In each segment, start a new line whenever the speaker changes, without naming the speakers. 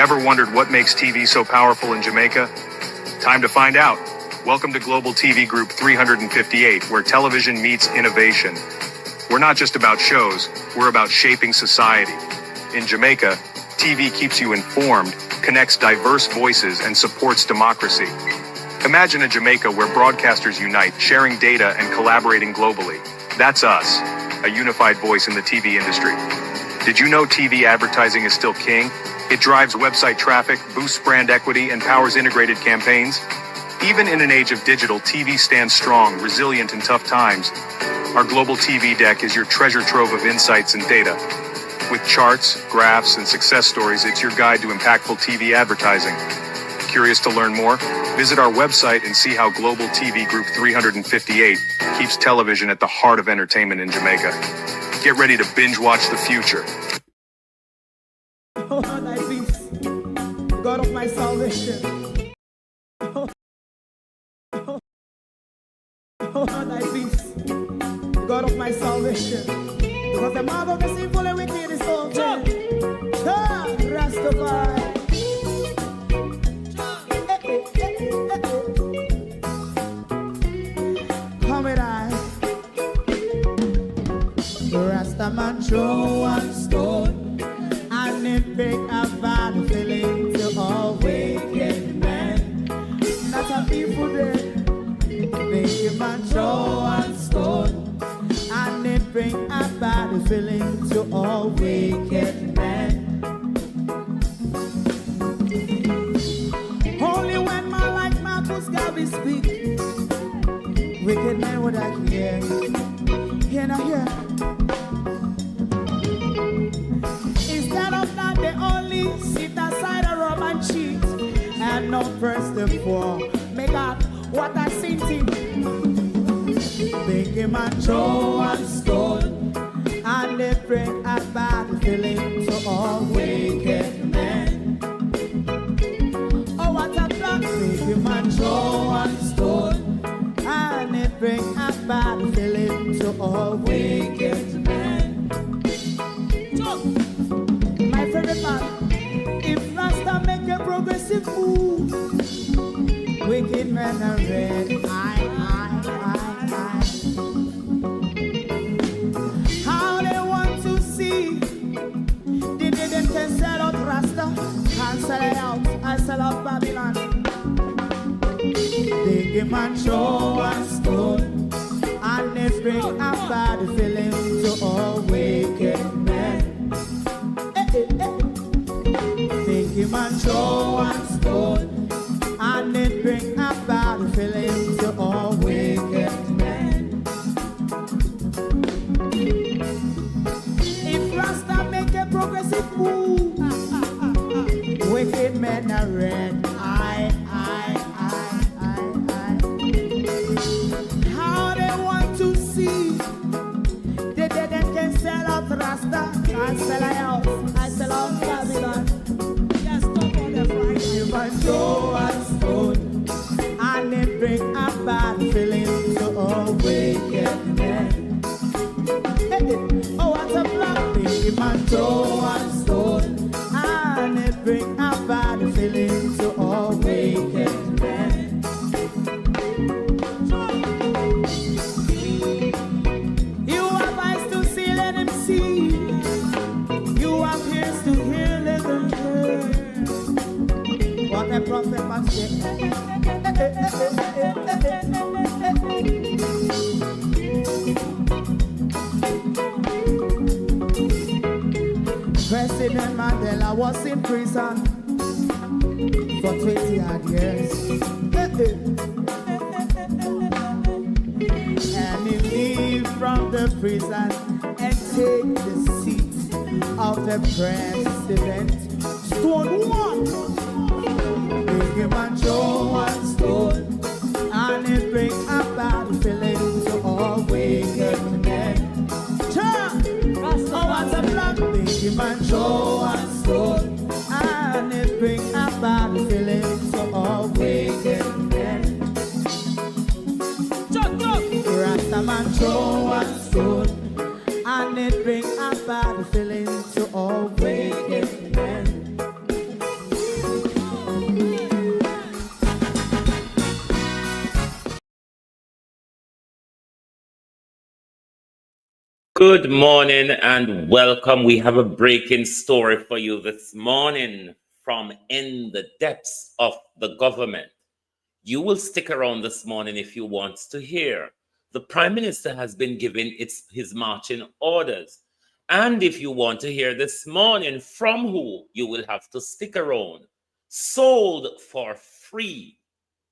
Ever wondered what makes TV so powerful in Jamaica? Time to find out. Welcome to Global TV Group 358, where television meets innovation. We're not just about shows, we're about shaping society. In Jamaica, TV keeps you informed, connects diverse voices, and supports democracy. Imagine a Jamaica where broadcasters unite, sharing data and collaborating globally. That's us, a unified voice in the TV industry. Did you know TV advertising is still king? It drives website traffic, boosts brand equity, and powers integrated campaigns. Even in an age of digital, TV stands strong, resilient in tough times. Our global TV deck is your treasure trove of insights and data. With charts, graphs, and success stories, it's your guide to impactful TV advertising. Curious to learn more? Visit our website and see how Global TV Group 358 keeps television at the heart of entertainment in Jamaica. Get ready to binge watch the future.
Oh, thy peace, God of my salvation. Oh, thy peace, God of my salvation. Because the mouth of the sinful and wicked is open. Rastafari. Come with I. Rastaman throw one stone, and it break a bad feeling to all wicked men. Not a people there. Make a man throw one stone, and it bring a bad feeling to all wicked men. Only when man like Marcus Garvey speak, wicked men would I hear. Hear not hear. Instead of that, they only sit aside a rub and cheat, and not press the poor. Make up what I seen to. Make him a throw and stone, and they bring a bad feeling to all wicked men. Oh, what a plan! Make him a throw and stone, and they bring a bad feeling to all wicked men. My favorite man, if Rasta make a progressive move, wicked men are red. How they want to see the day they can sell out Rasta and sell it out and sell out Babylon. They give man show and stone, and they bring a bad feeling to all wicked men. They give man show and stone, and it bring a bad feeling to all wicked men. If Rasta make a progressive move, wicked men are red. How they want to see the dead and can sell out Rasta and sell out, I sell out Babylon. Yes, stop on the Friday. You might go and stone, and it bring a bad feeling to all wicked men. Oh, what a black thing, man, throw and stone, and it bring a bad feeling to all wicked men. You have eyes to see, let him see. You have ears to hear, let them hear. What a prophet must say. President Mandela was in prison for 20 odd years. And he leave from the prison and take the seat of the president. Stone one. Big him and show and stone, and it bring a bad feeling to all wicked men. Oh, what a black big him and show and stone, and it bring a bad feeling to all wicked men. Rastaman show and stone, and it bring a bad feeling to all wicked men.
Good morning and welcome. We have a breaking story for you this morning from in the depths of the government. You will stick around this morning if you want to hear. The Prime Minister has been given his marching orders. And if you want to hear this morning from who, you will have to stick around. Sold for free.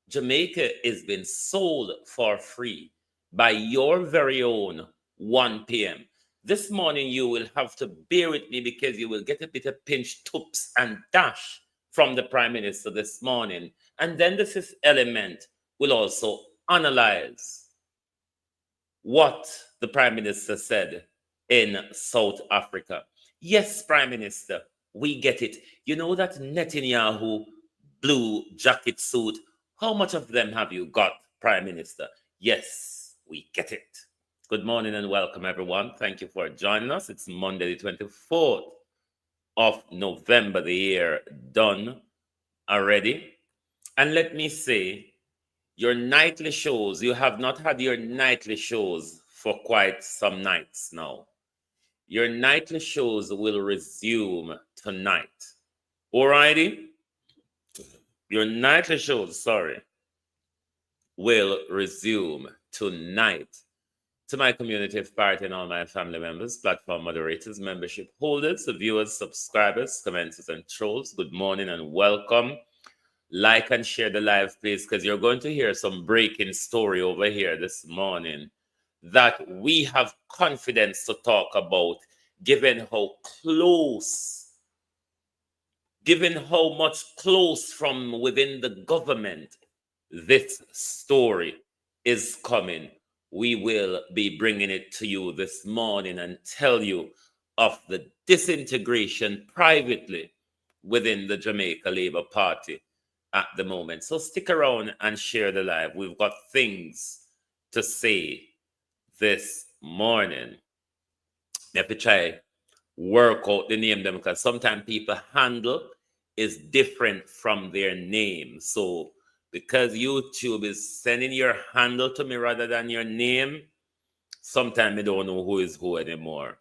Jamaica is being sold for free by your very own 1 p.m. This morning, you will have to bear with me because you will get a bit of pinch, toops, and dash from the Prime Minister this morning. And then the fifth element will also analyze what the Prime Minister said in South Africa. Yes, Prime Minister, we get it. You know that Netanyahu blue jacket suit? How much of them have you got, Prime Minister? Yes, we get it. Good morning and welcome, everyone. Thank you for joining us. It's Monday, the 24th of November, the year done already. And let me say, your nightly shows, you have not had your nightly shows for quite some nights now. Your nightly shows will resume tonight. Alrighty? Your nightly shows, will resume tonight. To my community of party and all my family members, platform moderators, membership holders, viewers, subscribers, commenters, and trolls, good morning and welcome. Like and share the live, please, because you're going to hear some breaking story over here this morning that we have confidence to talk about, given how much close from within the government this story is coming. We will be bringing it to you this morning and tell you of the disintegration privately within the Jamaica Labour Party at the moment. So stick around and share the live. We've got things to say this morning. You have to try work out the name them because sometimes people handle is different from their name. So because YouTube is sending your handle to me rather than your name, sometimes I don't know who is who anymore.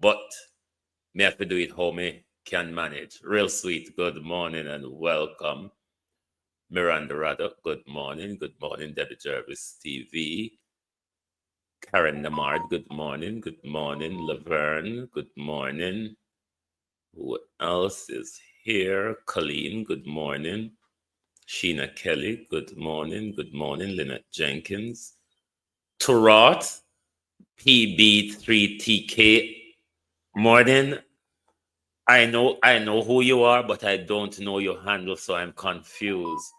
But me have to do it how me can manage. Real sweet. Good morning and welcome. Miranda Raddock, good morning. Good morning, Debbie Jervis TV. Karen Namard, good morning. Good morning, Laverne, good morning. Who else is here? Colleen, good morning. Sheena Kelly, good morning. Good morning, Lynette Jenkins. Turot, PB3TK, morning. I know who you are, but I don't know your handle, so I'm confused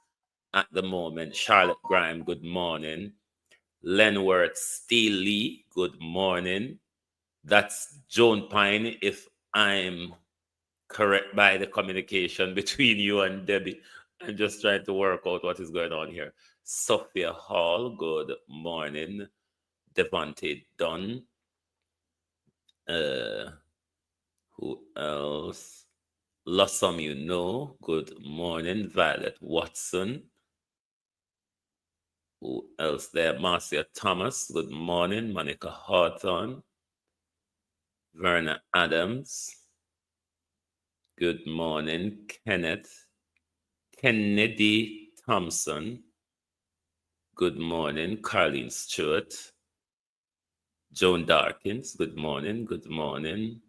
at the moment. Charlotte Grime, good morning. Lenworth Steely, good morning. That's Joan Pine, if I'm correct by the communication between you and Debbie. I'm just trying to work out what is going on here. Sophia Hall, good morning. Devontae Dunn. Who else? Lossum, you know. Good morning. Violet Watson. Who else there? Marcia Thomas. Good morning. Monica Hawthorne. Verna Adams. Good morning. Kennedy Thompson. Good morning. Carlene Stewart. Joan Darkins. Good morning. Good morning.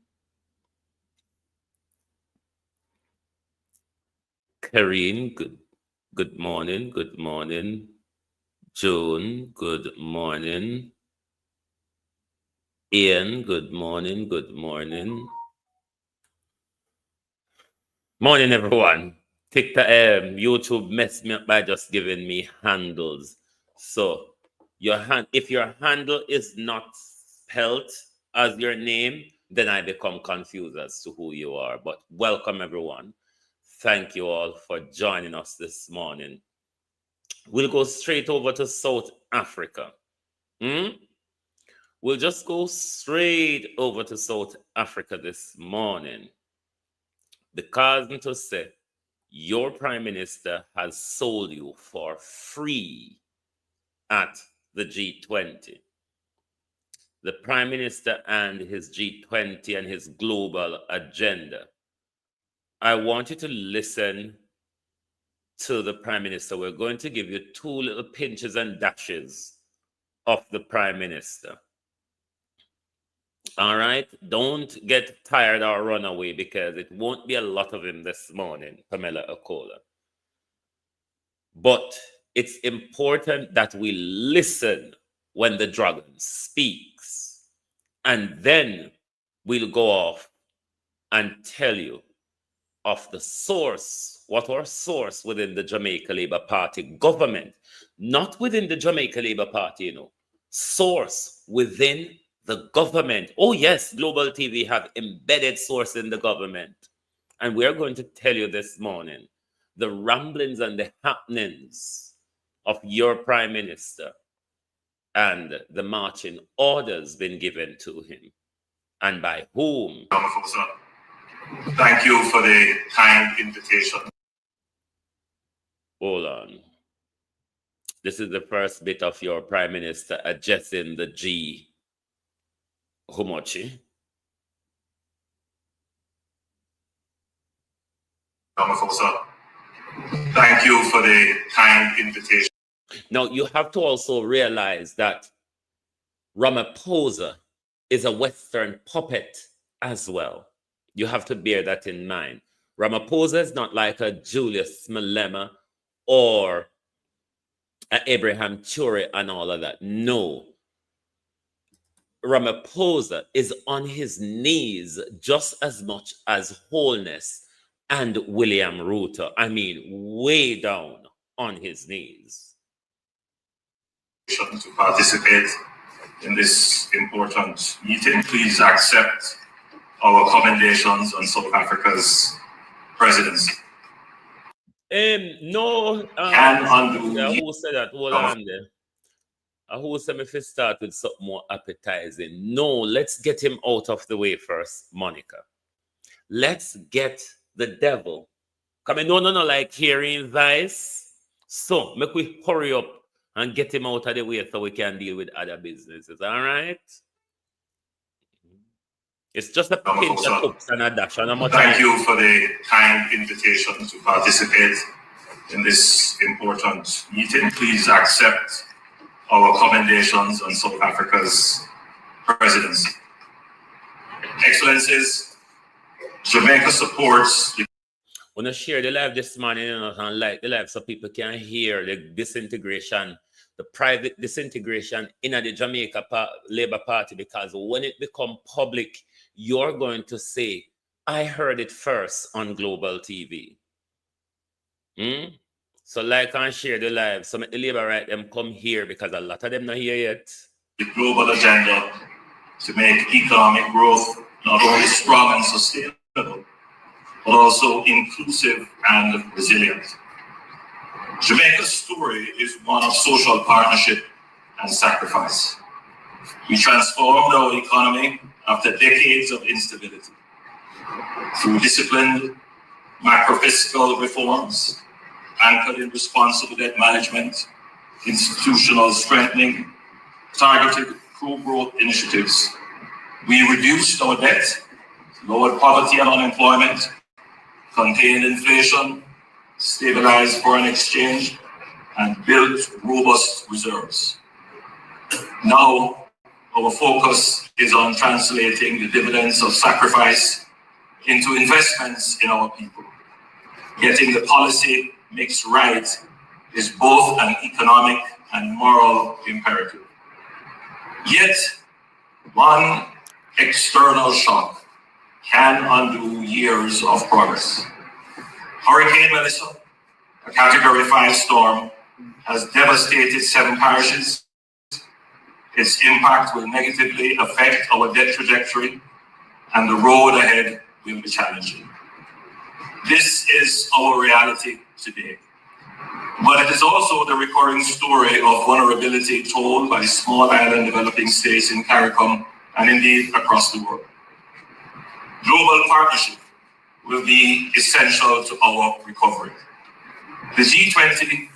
Karine. Good morning. Good morning. Joan. Good morning. Ian. Good morning. Good morning. Morning, everyone. YouTube messed me up by just giving me handles. So if your handle is not spelled as your name, then I become confused as to who you are. But welcome, everyone. Thank you all for joining us this morning. We'll go straight over to South Africa. We'll just go straight over to South Africa this morning. Because to say, your Prime Minister has sold you for free at the G20. the Prime Minister and his G20 and his global agenda. I want you to listen to the Prime Minister. We're going to give you 2 little pinches and dashes of the Prime Minister. All right? Don't get tired or run away, because it won't be a lot of him this morning, Pamela Okola. But it's important that we listen when the dragon speaks. And then we'll go off and tell you of the source, what our source within the Jamaica Labour Party government, not within the Jamaica Labour Party, you know, source within the government. Oh yes, Global TV have embedded source in the government. And we're going to tell you this morning the ramblings and the happenings of your Prime Minister and the marching orders been given to him, and by whom.
Thank you for the kind invitation.
Hold on. This is the first bit of your Prime Minister addressing the G. Humochi.
Thank you for the kind invitation.
Now, you have to also realize that Ramaphosa is a Western puppet as well. You have to bear that in mind. Ramaphosa is not like a Julius Malema or a Abraham Ture and all of that. No. Ramaphosa is on his knees just as much as Wholeness and William Ruto. I mean, way down on his knees.
To participate in this important meeting, please accept our commendations on South Africa's presidency.
No.
Can undo.
Who said that? Hold on there. Who said if we start with something more appetizing? No, let's get him out of the way first, Monica. Let's get the devil. Come in, no, like hearing vice. So, make we hurry up and get him out of the way so we can deal with other businesses, all right? It's just a pinch of hooks and a dash. And
thank you for the kind invitation to participate in this important meeting. Please accept our commendations on South Africa's presidency. Excellencies, Jamaica supports the...
When I share the live this morning, and like the live so people can hear the disintegration, the private disintegration in the Jamaica Labour Party, because when it become public, you're going to say, I heard it first on Global TV. So like and share the live, so make the Labour right them come here, because a lot of them not here yet.
The global agenda to make economic growth not only strong and sustainable, but also inclusive and resilient. Jamaica's story is one of social partnership and sacrifice. We transformed our economy after decades of instability through disciplined macro-fiscal reforms anchored in responsible debt management, institutional strengthening, targeted pro-growth initiatives. We reduced our debt, lowered poverty and unemployment, contained inflation, stabilized foreign exchange, and built robust reserves. Now, our focus is on translating the dividends of sacrifice into investments in our people. Getting the policy mix right is both an economic and moral imperative. Yet, one external shock can undo years of progress. Hurricane Melissa, a Category 5 storm, has devastated 7 parishes. Its impact will negatively affect our debt trajectory, and the road ahead will be challenging. This is our reality today. But it is also the recurring story of vulnerability told by small island developing states in CARICOM and indeed across the world. Global partnership will be essential to our recovery. The G20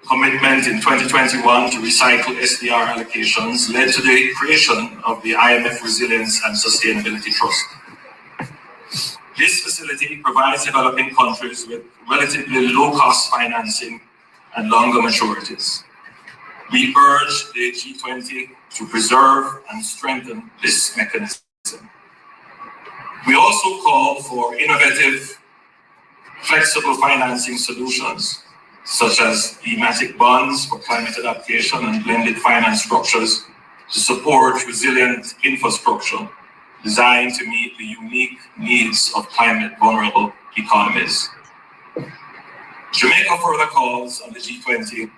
Commitment in 2021 to recycle SDR allocations led to the creation of the IMF Resilience and Sustainability Trust. This facility provides developing countries with relatively low-cost financing and longer maturities. We urge the G20 to preserve and strengthen this mechanism. We also call for innovative, flexible financing solutions, such as thematic bonds for climate adaptation and blended finance structures to support resilient infrastructure designed to meet the unique needs of climate-vulnerable economies. Jamaica further calls on the G20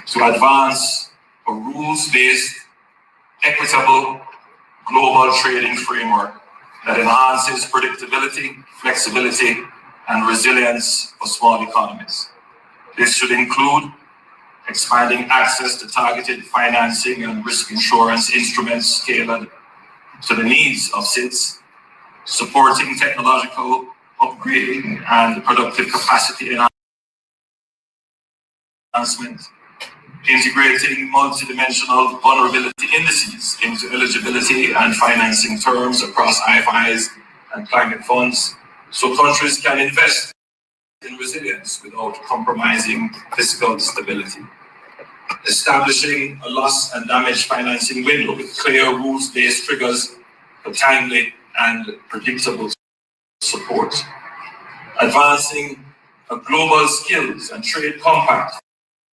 to advance a rules-based, equitable global trading framework that enhances predictability, flexibility, and resilience for small economies. This should include expanding access to targeted financing and risk insurance instruments tailored to the needs of SIDS, supporting technological upgrading and productive capacity enhancement, integrating multidimensional vulnerability indices into eligibility and financing terms across IFIs and climate funds, so countries can invest in resilience without compromising fiscal stability. Establishing a loss and damage financing window with clear rules-based triggers for timely and predictable support. Advancing a global skills and trade compact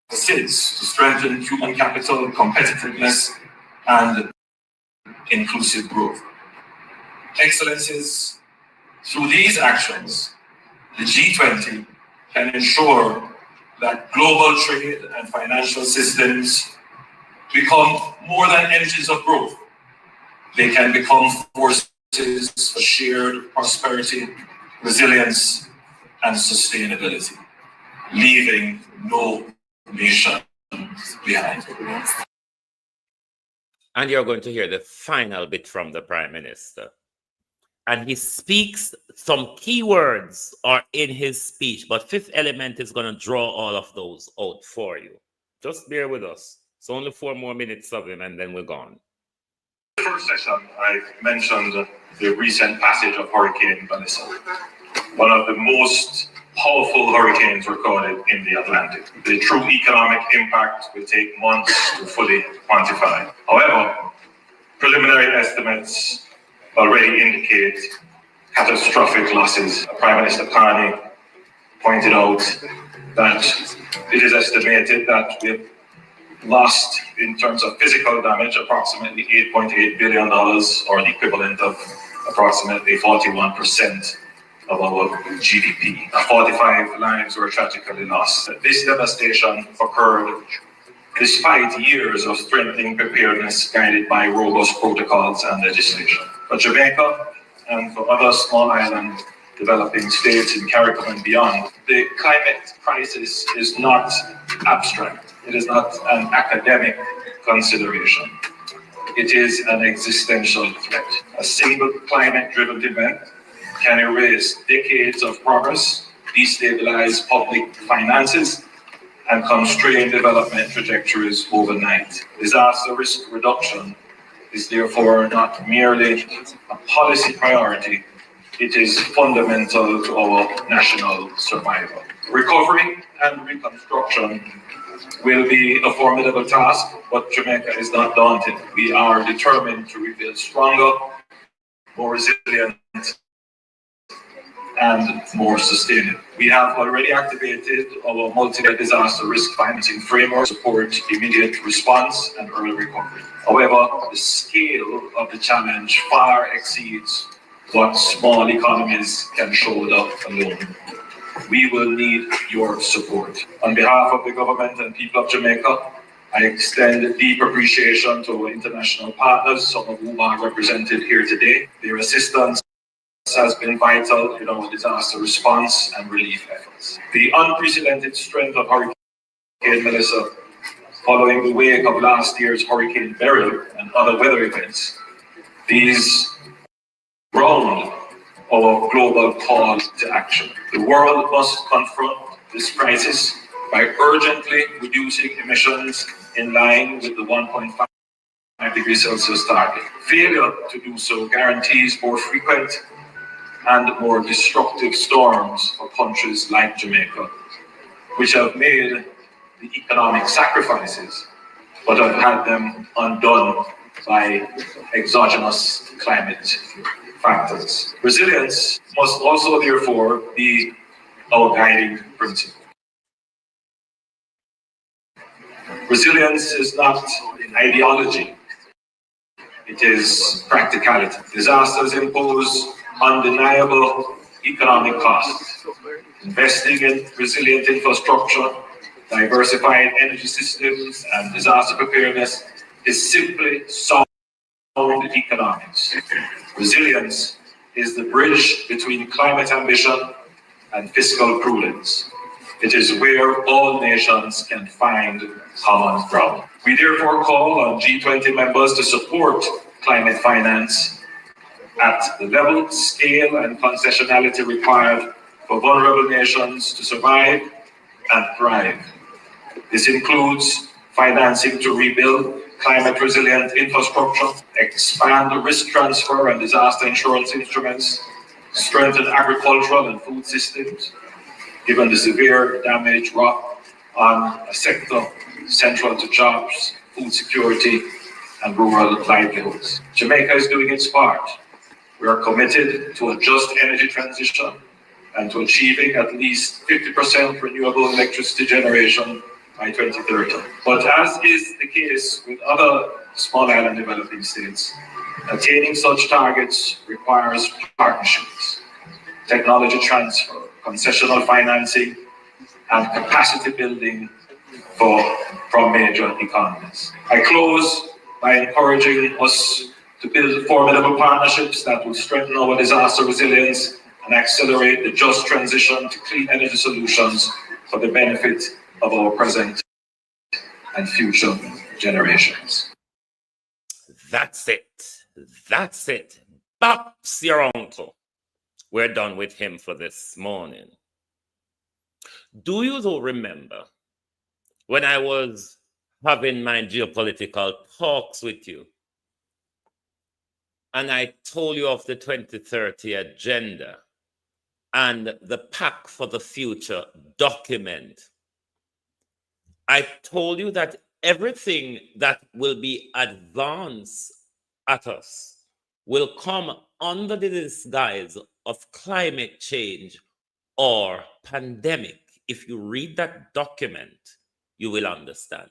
for SIDS to strengthen human capital, competitiveness, and inclusive growth. Excellencies, through these actions, the G20 can ensure that global trade and financial systems become more than engines of growth. They can become forces for shared prosperity, resilience, and sustainability, leaving no nation behind.
And you're going to hear the final bit from the Prime Minister. And he speaks, some keywords are in his speech, but Fifth Element is going to draw all of those out for you. Just bear with us. It's only 4 more minutes of him, and then we're gone.
The first session, I mentioned the recent passage of Hurricane Vanessa, one of the most powerful hurricanes recorded in the Atlantic. The true economic impact will take months to fully quantify. However, preliminary estimates already indicate catastrophic losses. Prime Minister Carney pointed out that it is estimated that we've lost, in terms of physical damage, approximately $8.8 billion, or the equivalent of approximately 41% of our GDP. 45 lives were tragically lost. This devastation occurred despite years of strengthening preparedness guided by robust protocols and legislation. For Jamaica and for other small island developing states in Caribbean and beyond, the climate crisis is not abstract. It is not an academic consideration. It is an existential threat. A single climate-driven event can erase decades of progress, destabilize public finances, and constrain development trajectories overnight. Disaster risk reduction is therefore not merely a policy priority, it is fundamental to our national survival. Recovery and reconstruction will be a formidable task, but Jamaica is not daunted. We are determined to rebuild stronger, more resilient, and more sustainable. We have already activated our multi-disaster risk financing framework to support immediate response and early recovery. However, the scale of the challenge far exceeds what small economies can shoulder alone. We will need your support. On behalf of the government and people of Jamaica, I extend deep appreciation to our international partners, some of whom are represented here today. Their assistance has been vital in our disaster response and relief efforts. The unprecedented strength of Hurricane Melissa, following the wake of last year's Hurricane Beryl and other weather events, these ground our global call to action. The world must confront this crisis by urgently reducing emissions in line with the 1.5 degrees Celsius target. Failure to do so guarantees more frequent and more destructive storms for countries like Jamaica, which have made the economic sacrifices but have had them undone by exogenous climate factors. Resilience must also therefore be our guiding principle. Resilience is not an ideology, it is practicality. Disasters impose undeniable economic costs. Investing in resilient infrastructure, diversified energy systems, and disaster preparedness is simply sound economics. Resilience is the bridge between climate ambition and fiscal prudence. It is where all nations can find common ground. We therefore call on G20 members to support climate finance at the level, scale, and concessionality required for vulnerable nations to survive and thrive. This includes financing to rebuild climate-resilient infrastructure, expand the risk transfer and disaster insurance instruments, strengthen agricultural and food systems, given the severe damage wrought on a sector central to jobs, food security, and rural livelihoods. Jamaica is doing its part. We are committed to a just energy transition and to achieving at least 50% renewable electricity generation by 2030. But as is the case with other small island developing states, attaining such targets requires partnerships, technology transfer, concessional financing, and capacity building from major economies. I close by encouraging us to build formidable partnerships that will strengthen our disaster resilience and accelerate the just transition to clean energy solutions for the benefit of our present and future generations.
That's it. That's it. Bops your uncle. We're done with him for this morning. Do you though remember when I was having my geopolitical talks with you and I told you of the 2030 agenda and the Pact for the Future document? I told you that everything that will be advanced at us will come under the disguise of climate change or pandemic. If you read that document, you will understand.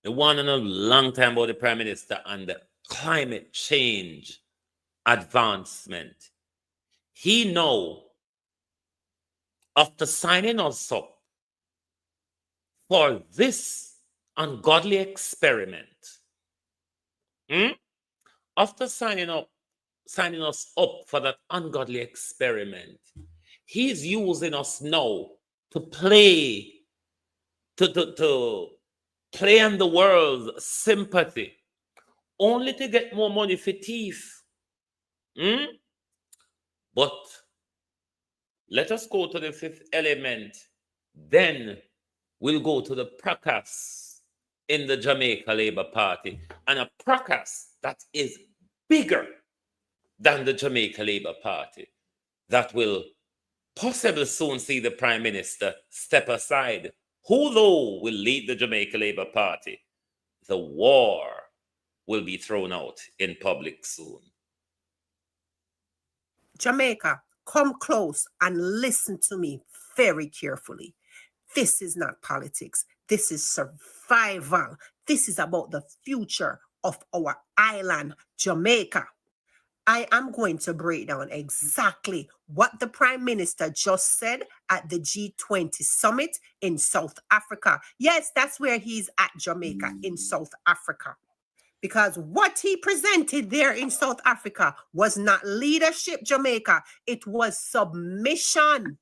The one in a long time about the Prime Minister and the climate change advancement. He know, after signing us up for this ungodly experiment, after signing us up for that ungodly experiment, he's using us now to play on the world's sympathy, only to get more money for thief. But let us go to the fifth element. Then we'll go to the fracas in the Jamaica Labour Party, and a fracas that is bigger than the Jamaica Labour Party, that will possibly soon see the Prime Minister step aside. Who, though, will lead the Jamaica Labour Party? The war will be thrown out in public soon.
Jamaica, come close and listen to me very carefully. This is not politics. This is survival. This is about the future of our island, Jamaica. I am going to break down exactly what the Prime Minister just said at the G20 summit in South Africa. Yes, that's where he's at, Jamaica, in South Africa. Because what he presented there in South Africa was not leadership, Jamaica. It was submission.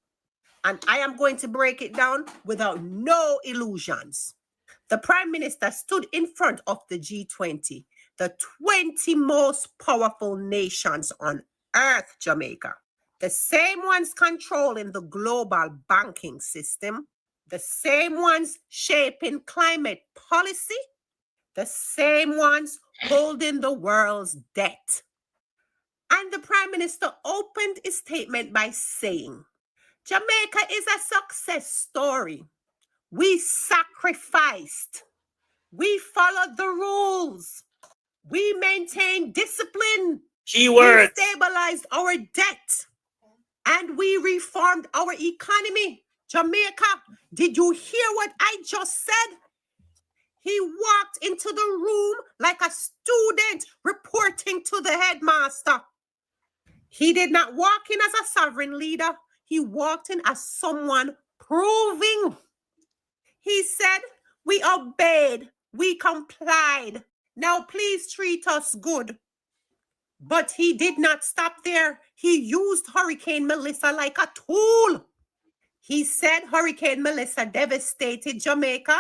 And I am going to break it down without no illusions. The Prime Minister stood in front of the G20, the 20 most powerful nations on earth, Jamaica. the same ones controlling the global banking system, the same ones shaping climate policy, the same ones holding the world's debt. And the Prime Minister opened his statement by saying, Jamaica is a success story. We sacrificed. We followed the rules. We maintained discipline.
Keywords.
We stabilized our debt. And we reformed our economy. Jamaica, did you hear what I just said? He walked into the room like a student reporting to the headmaster. He did not walk in as a sovereign leader. He walked in as someone proving. He said, we obeyed, we complied. Now please treat us good. But he did not stop there. He used Hurricane Melissa like a tool. He said Hurricane Melissa devastated Jamaica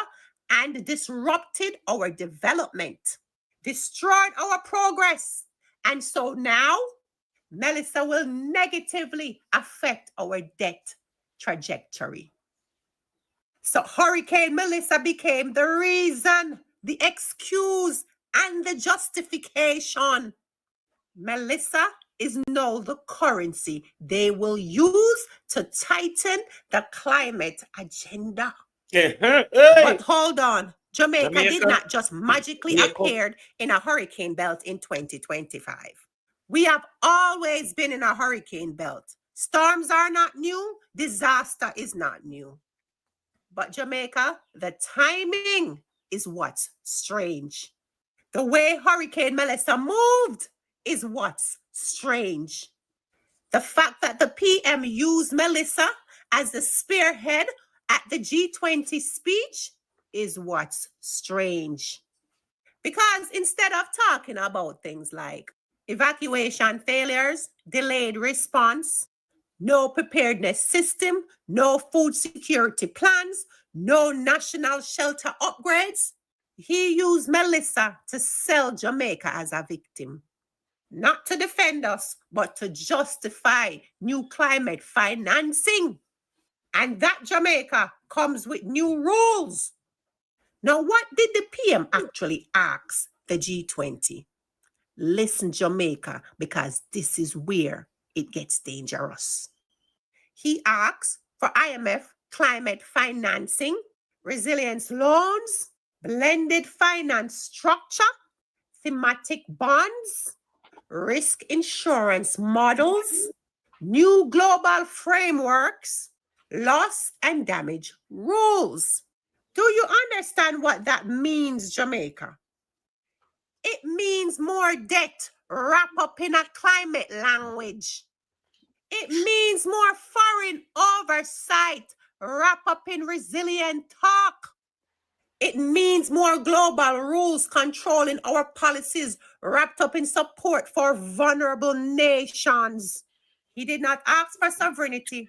and disrupted our development, destroyed our progress. And so now, Melissa will negatively affect our debt trajectory. So Hurricane Melissa became the reason, the excuse, and the justification. Melissa is now the currency they will use to tighten the climate agenda. But hold on, Jamaica did not just magically appear in a hurricane belt in 2025. We have always been in a hurricane belt. Storms are not new, disaster is not new. But Jamaica, the timing is what's strange. The way Hurricane Melissa moved is what's strange. The fact that the PM used Melissa as the spearhead at the G20 speech is what's strange. Because instead of talking about things like evacuation failures, delayed response, no preparedness system, no food security plans, no national shelter upgrades, he used Melissa to sell Jamaica as a victim. Not to defend us, but to justify new climate financing. And that Jamaica comes with new rules. Now, what did the PM actually ask the G20? Listen, Jamaica, because this is where it gets dangerous. He asks for IMF climate financing, resilience loans, blended finance structure, thematic bonds, risk insurance models, new global frameworks, loss and damage rules. Do you understand what that means, Jamaica? It means more debt wrapped up in a climate language. It means more foreign oversight wrapped up in resilient talk. It means more global rules controlling our policies wrapped up in support for vulnerable nations. He did not ask for sovereignty.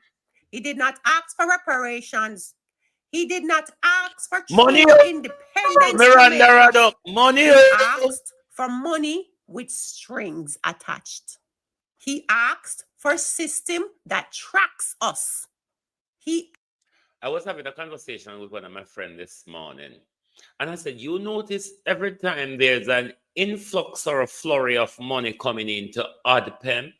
He did not ask for reparations. He did not ask for
Money,
true independence.
Money.
He asked for money with strings attached. He asked for a system that tracks us.
I was having a conversation with one of my friends this morning, and I said, you notice every time there's an influx or a flurry of money coming into ODPEM,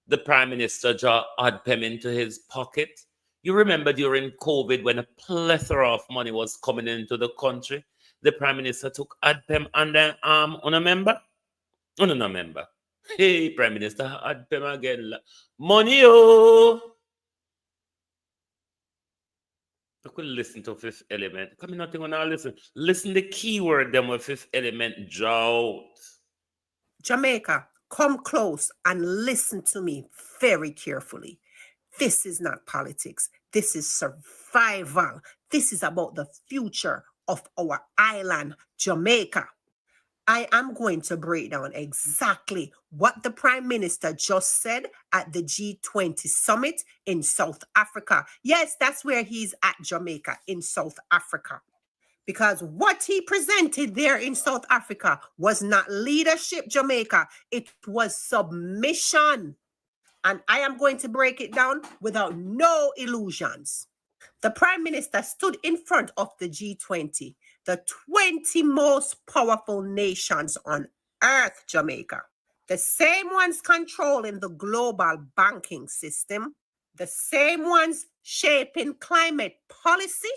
the Prime Minister draw ODPEM into his pocket. You remember during COVID when a plethora of money was coming into the country, the Prime Minister took ODPEM under arm on a member? On a member. Hey, Prime Minister, ODPEM again. Money, oh! I could listen to Fifth Element. Come nothing when I listen. Listen the keyword them with Fifth Element drought.
Jamaica, come close and listen to me very carefully. This is not politics. This is survival. This is about the future of our island, Jamaica. I am going to break down exactly what the Prime Minister just said at the G20 summit in South Africa. Yes, that's where he's at, Jamaica, in South Africa. Because what he presented there in South Africa was not leadership, Jamaica. It was submission. And I am going to break it down without no illusions. The Prime Minister stood in front of the G20, the 20 most powerful nations on earth, Jamaica. The same ones controlling the global banking system, the same ones shaping climate policy,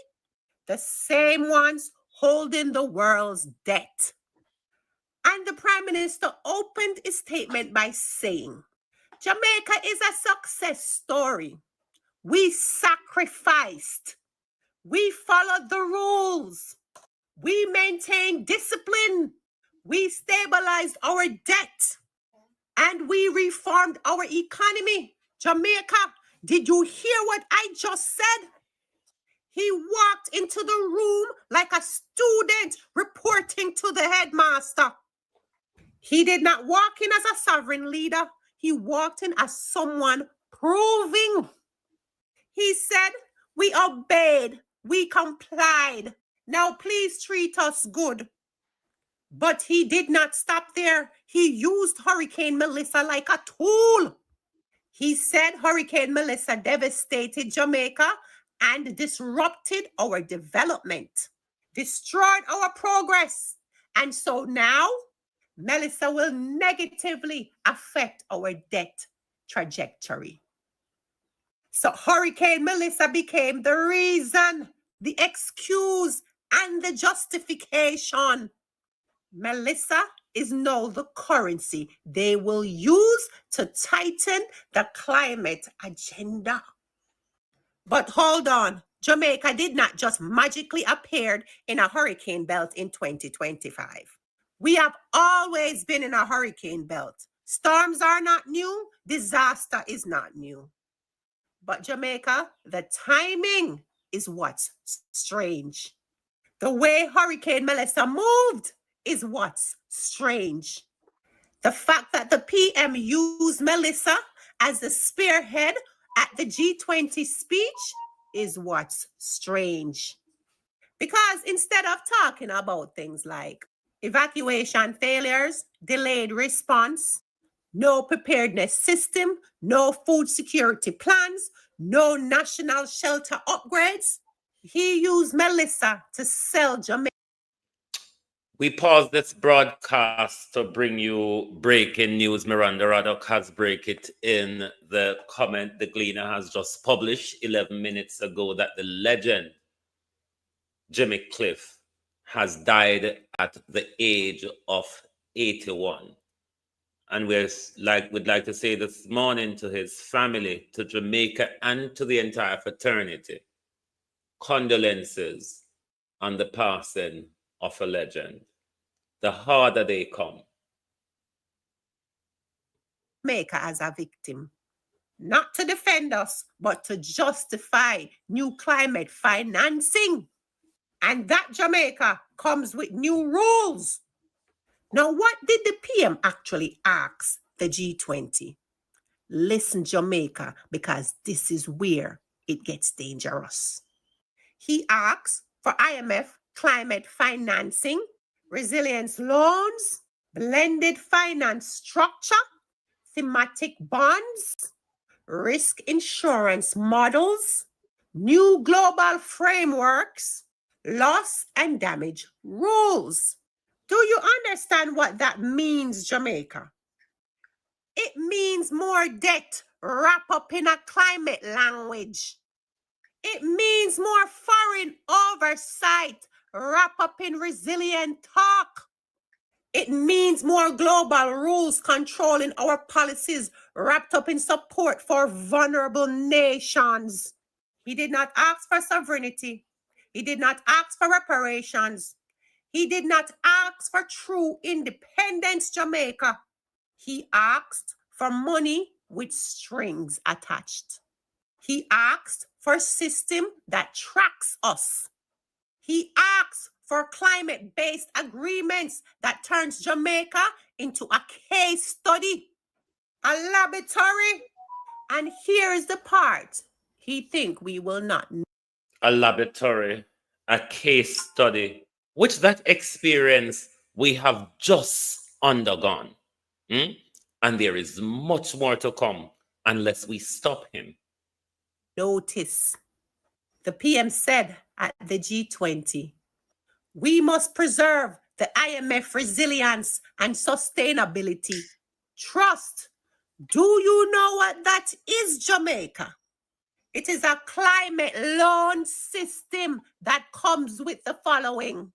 the same ones holding the world's debt. And the Prime Minister opened his statement by saying, Jamaica is a success story. We sacrificed. We followed the rules. We maintained discipline. We stabilized our debt. And we reformed our economy. Jamaica, did you hear what I just said? He walked into the room like a student reporting to the headmaster. He did not walk in as a sovereign leader. He walked in as someone proving. He said, we obeyed, we complied. Now please treat us good. But he did not stop there. He used Hurricane Melissa like a tool. He said Hurricane Melissa devastated Jamaica and disrupted our development, destroyed our progress. And so now, Melissa will negatively affect our debt trajectory. So Hurricane Melissa became the reason, the excuse, and the justification. Melissa is now the currency they will use to tighten the climate agenda. But hold on, Jamaica did not just magically appear in a hurricane belt in 2025. We have always been in a hurricane belt. Storms are not new, disaster is not new. But Jamaica, the timing is what's strange. The way Hurricane Melissa moved is what's strange. The fact that the PM used Melissa as the spearhead at the G20 speech is what's strange. Because instead of talking about things like evacuation failures, delayed response, no preparedness system, no food security plans, no national shelter upgrades, he used Melissa to sell Jamaica.
We pause this broadcast to bring you breaking news. Miranda Raddock has break it in the comment the Gleaner has just published 11 minutes ago that the legend Jimmy Cliff has died at the age of 81. And we'd like to say this morning to his family, to Jamaica, and to the entire fraternity, condolences on the passing of a legend. The harder they come.
Jamaica as a victim, not to defend us, but to justify new climate financing. And that Jamaica comes with new rules. Now, what did the PM actually ask the G20? Listen, Jamaica, because this is where it gets dangerous. He asks for IMF climate financing, resilience loans, blended finance structure, thematic bonds, risk insurance models, new global frameworks, loss and damage rules. Do you understand what that means, Jamaica? It means more debt wrapped up in a climate language. It means more foreign oversight wrapped up in resilient talk. It means more global rules controlling our policies wrapped up in support for vulnerable nations. He did not ask for sovereignty. He did not ask for reparations. He did not ask for true independence, Jamaica. He asked for money with strings attached. He asked for a system that tracks us. He asked for climate-based agreements that turns Jamaica into a case study, a laboratory. And here is the part he think we will not know.
A laboratory, a case study, which that experience we have just undergone. And there is much more to come. unless we stop him.
Notice, the PM said at the G20, we must preserve the IMF resilience and sustainability. Trust. Do you know what that is, Jamaica? It is a climate loan system that comes with the following: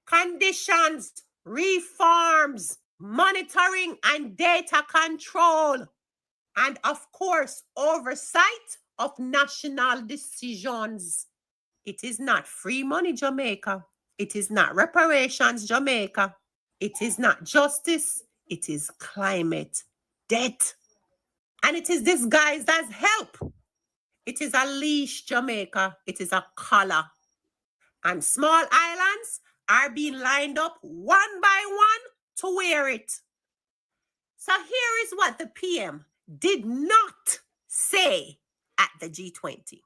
conditions, reforms, monitoring and data control, and of course, oversight of national decisions. It is not free money, Jamaica. It is not reparations, Jamaica. It is not justice. It is climate debt. And it is disguised as help. It is a leash, Jamaica. It is a collar. And small islands are being lined up one by one to wear it. So here is what the PM did not say at the G20.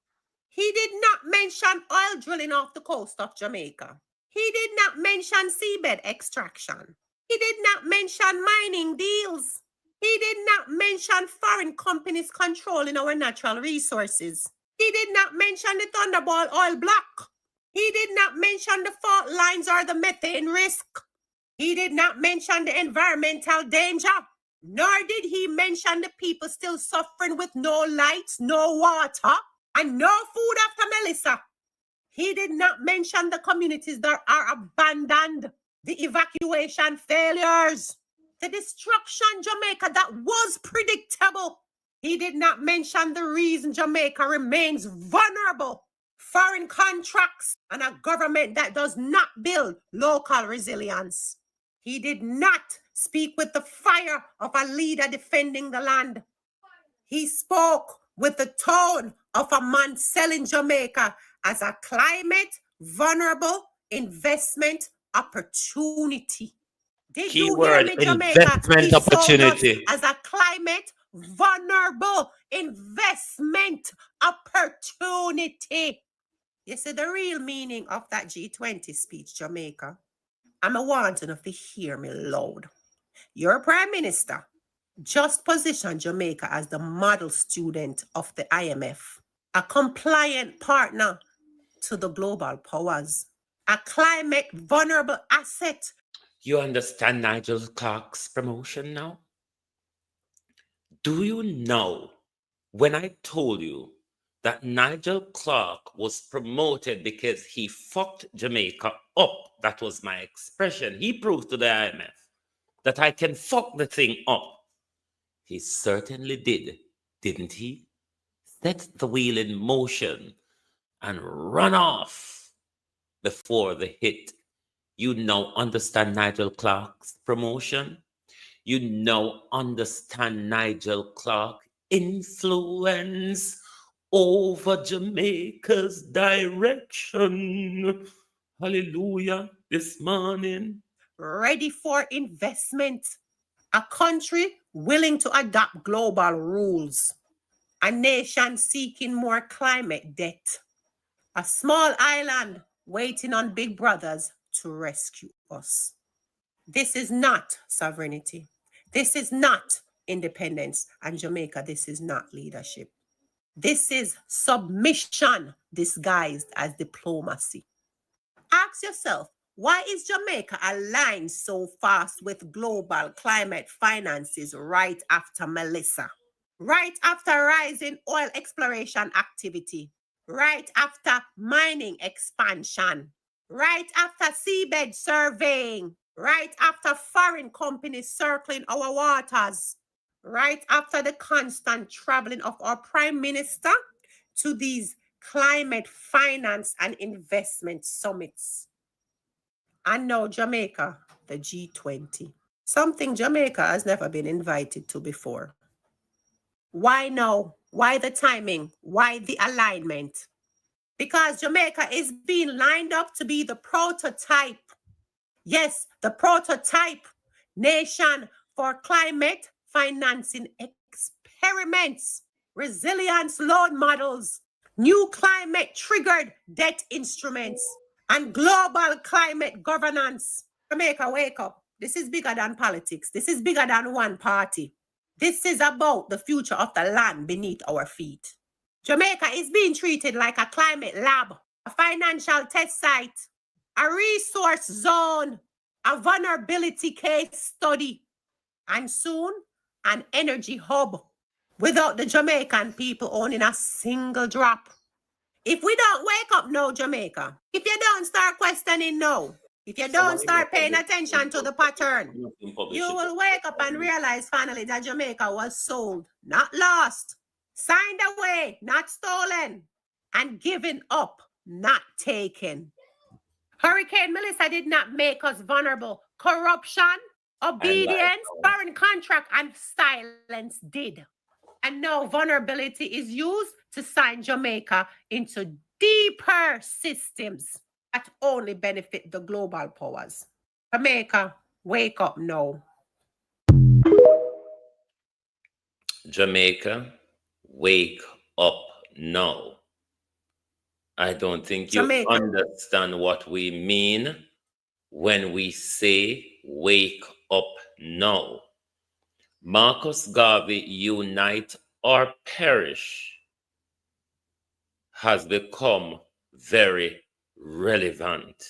He did not mention oil drilling off the coast of Jamaica. He did not mention seabed extraction. He did not mention mining deals. He did not mention foreign companies controlling our natural resources. He did not mention the Thunderball oil block. He did not mention the fault lines or the methane risk. He did not mention the environmental danger. Nor did he mention the people still suffering with no lights, no water, and no food after Melissa. He did not mention the communities that are abandoned, the evacuation failures, the destruction, Jamaica, that was predictable. He did not mention the reason Jamaica remains vulnerable: foreign contracts and a government that does not build local resilience. He did not speak with the fire of a leader defending the land. He spoke with the tone of a man selling Jamaica as a climate vulnerable investment opportunity. Did
Keyword,
you hear me, Jamaica?
investment
He sold us
opportunity.
as a climate vulnerable investment opportunity. You see the real meaning of that G20 speech, Jamaica? I'm a wanting to hear me loud. Your Prime Minister just positioned Jamaica as the model student of the IMF, a compliant partner to the global powers, a climate vulnerable asset.
You understand Nigel Clark's promotion now? Do you know when I told you that Nigel Clark was promoted because he fucked Jamaica up? That was my expression. He proved to the IMF that I can fuck the thing up. He certainly did, didn't he? Set the wheel in motion and run off before the hit. You now understand Nigel Clark's promotion. You now understand Nigel Clark's influence over Jamaica's direction. Hallelujah. This morning.
Ready for investment. A country willing to adopt global rules. A nation seeking more climate debt. A small island waiting on big brothers to rescue us. This is not sovereignty. This is not independence. And Jamaica, this is not leadership. This is submission disguised as diplomacy. Ask yourself, why is Jamaica aligned so fast with global climate finances right after Melissa? Right after rising oil exploration activity? Right after mining expansion? Right after seabed surveying? Right after foreign companies circling our waters? Right after the constant traveling of our Prime Minister to these climate finance and investment summits? And now Jamaica, the G20. Something Jamaica has never been invited to before. Why now? Why the timing? Why the alignment? Because Jamaica is being lined up to be the prototype. Yes, the prototype nation for climate financing experiments, resilience loan models, new climate triggered debt instruments, and global climate governance. Jamaica, wake up. This is bigger than politics. This is bigger than one party. This is about the future of the land beneath our feet. Jamaica is being treated like a climate lab, a financial test site, a resource zone, a vulnerability case study, and soon an energy hub without the Jamaican people owning a single drop. If we don't wake up now, Jamaica, if you don't start questioning now, if you don't start paying attention to the pattern, you will wake up and realize finally that Jamaica was sold, not lost, signed away, not stolen, and given up, not taken. Hurricane Melissa did not make us vulnerable. Corruption, obedience, foreign contract, and silence did. And now vulnerability is used to sign Jamaica into deeper systems that only benefit the global powers. Jamaica, wake up now.
Jamaica, wake up now. I don't think you understand what we mean when we say wake up now. Marcus Garvey, unite or perish, has become very relevant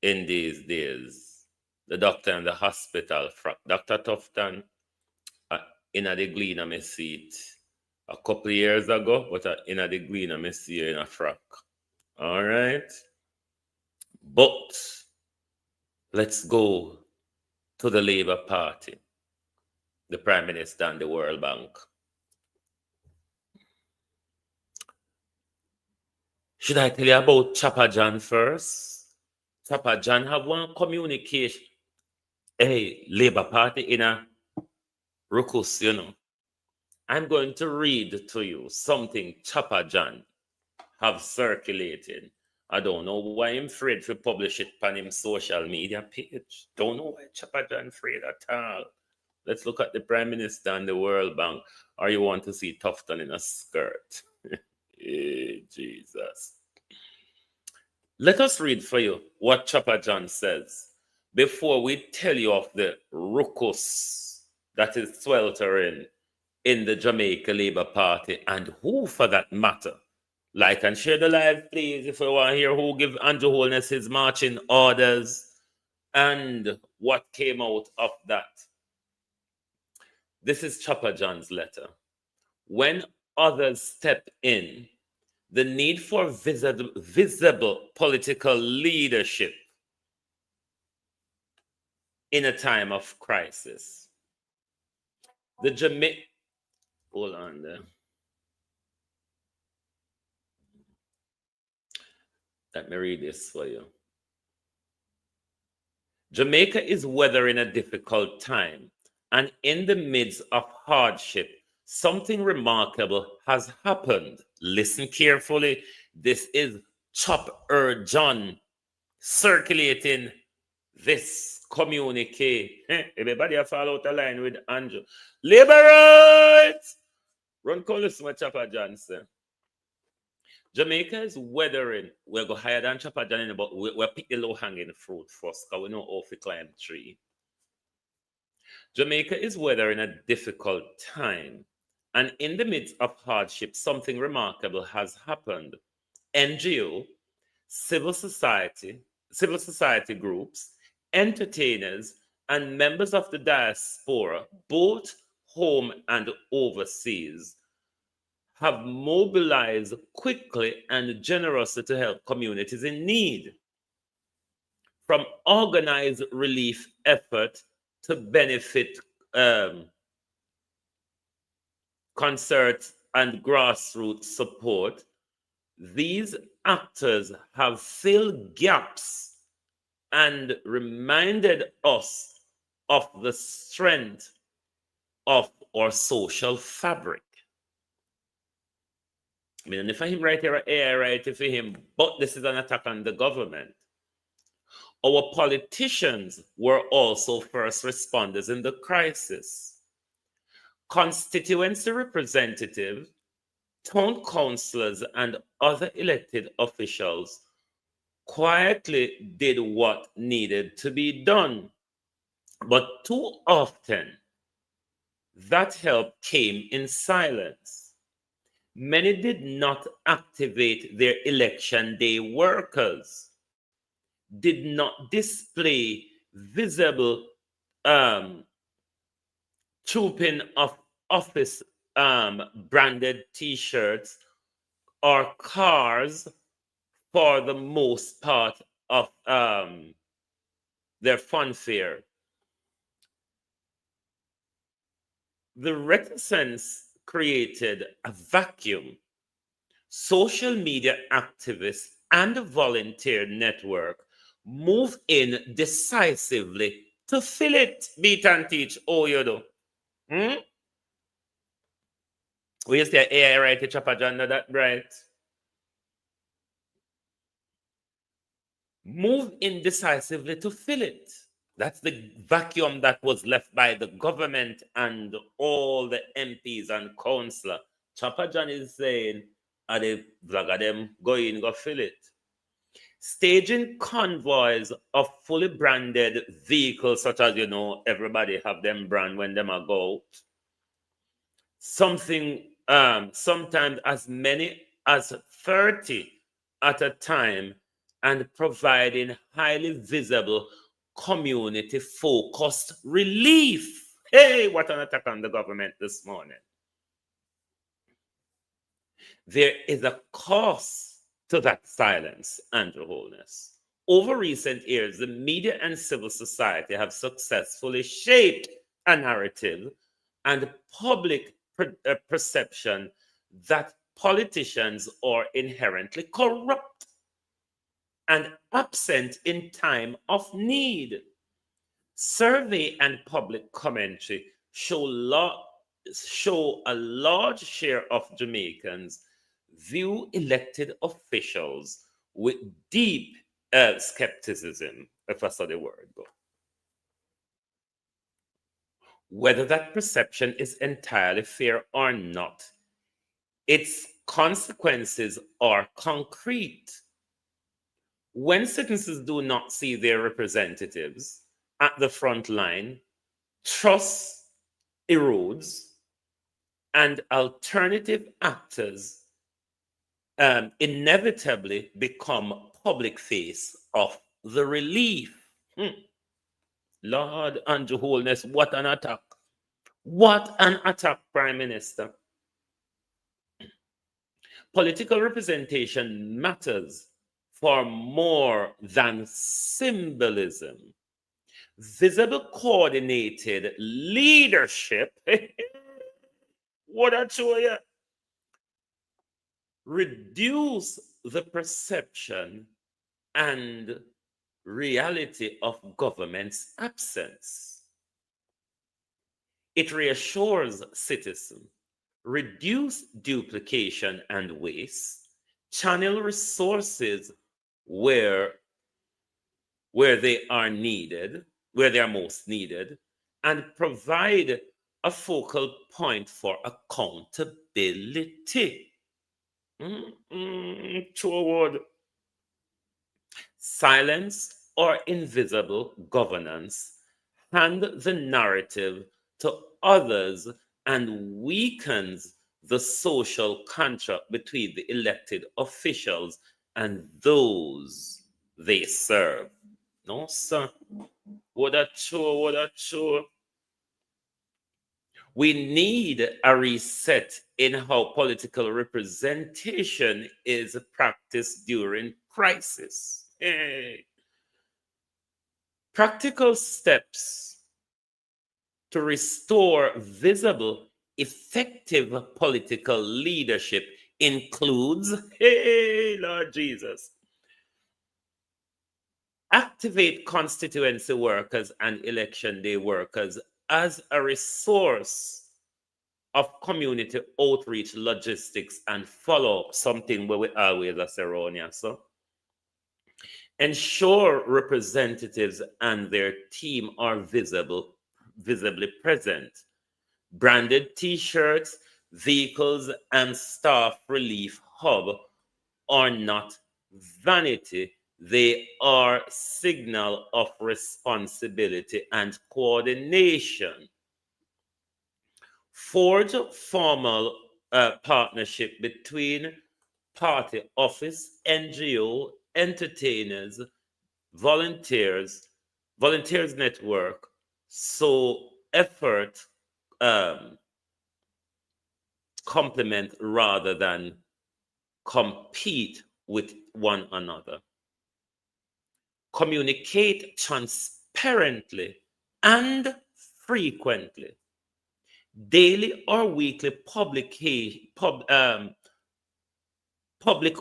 in these days. The doctor in the hospital, Dr. Tufton, in the Gleaner me seat a couple of years ago, but in the Gleaner me see you in a frock. All right? But let's go to the Labour Party, the Prime Minister and the World Bank. Should I tell you about Chopper John first? Chopper John have one communication. Hey, Labour Party in a ruckus, you know. I'm going to read to you something Chopper John have circulated. I don't know why I'm afraid to publish it on him social media page. Don't know why Chopper John afraid at all. Let's look at the Prime Minister and the World Bank. Or you want to see Tufton in a skirt? Hey, Jesus. Let us read for you what Chopper John says before we tell you of the ruckus that is sweltering in the Jamaica Labour Party and who, for that matter. Like and share the live, please, if you want to hear who give Andrew Holness his marching orders and what came out of that. This is Chopper John's letter. When others step in, the need for visible political leadership in a time of crisis. The Jamaica... Hold on there. Let me read this for you. Jamaica is weathering a difficult time, and in the midst of hardship, something remarkable has happened. Listen carefully. This is Chopper John circulating this communique. Everybody have fall out the line with Andrew. Liberate! Run call this what Chopper John said. Jamaica is weathering. We'll go higher than Chopper John, but we'll pick the low-hanging fruit first, because we know how to climb the tree. Jamaica is weathering a difficult time, and in the midst of hardship, something remarkable has happened. NGO, civil society groups, entertainers, and members of the diaspora, both home and overseas, have mobilized quickly and generously to help communities in need. From organized relief effort to benefit concerts and grassroots support, these actors have filled gaps and reminded us of the strength of our social fabric. I mean, if I him right here, AI right for him, but this is an attack on the government. Our politicians were also first responders in the crisis. Constituency representatives, town councillors, and other elected officials quietly did what needed to be done. But too often, That help came in silence. Many did not activate their election day workers, did not display visible trooping of office branded t-shirts or cars for the most part of their funfair. The reticence created a vacuum. Social media activists and the volunteer network move in decisively to fill it. Beat and teach. Oh, you do. We used to AI right to chop agenda that right. Move in decisively to fill it. That's the vacuum that was left by the government and all the MPs and councillor. Chopper John is saying, are the vlogger them going go fill it? Staging convoys of fully branded vehicles, such as, everybody have them brand when them are go out. Sometimes as many as 30 at a time, and providing highly visible community-focused relief. Hey, what an attack on the government this morning. There is a cost to that silence, Andrew Holness. Over recent years, the media and civil society have successfully shaped a narrative and public perception that politicians are inherently corrupt and absent in time of need. Survey and public commentary show a large share of Jamaicans view elected officials with deep skepticism, if I saw the word go. Whether that perception is entirely fair or not, its consequences are concrete. When citizens do not see their representatives at the front line, trust erodes, and alternative actors inevitably become public face of the relief. Lord Andrew Holness, what an attack. What an attack, Prime Minister. Political representation matters for more than symbolism. Visible coordinated leadership, what I show you, reduce the perception and reality of government's absence. It reassures citizens, reduce duplication and waste, channel resources where they are needed, where they are most needed, and provide a focal point for accountability. Toward silence or invisible governance hand the narrative to others and weakens the social contract between the elected officials and those they serve. No, sir. What a chore. We need a reset in how political representation is practiced during crisis. Hey. Practical steps to restore visible, effective political leadership includes, hey, Lord Jesus, activate constituency workers and election day workers as a resource of community outreach, logistics, and follow-up, something where we always are ceremonial. So ensure representatives and their team are visibly present. Branded t-shirts, vehicles, and staff relief hub are not vanity. They are signal of responsibility and coordination. Forge formal partnership between party office, NGO, entertainers, volunteers, volunteers network, so effort complement rather than compete with one another. Communicate transparently and frequently. Daily or weekly public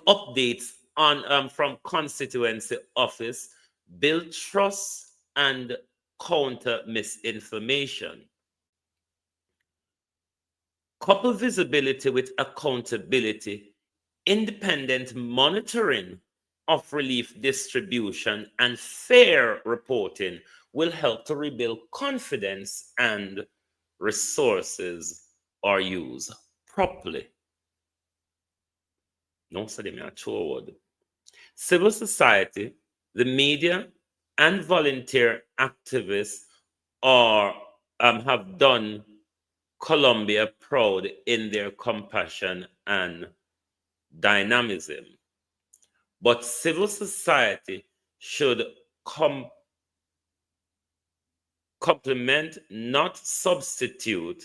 updates on from constituency office build trust and counter misinformation. Couple visibility with accountability, independent monitoring of relief distribution, and fair reporting will help to rebuild confidence and resources are used properly. No, so they may forward. Civil society, the media, and volunteer activists are have done Colombia proud in their compassion and dynamism. But civil society should complement, not substitute,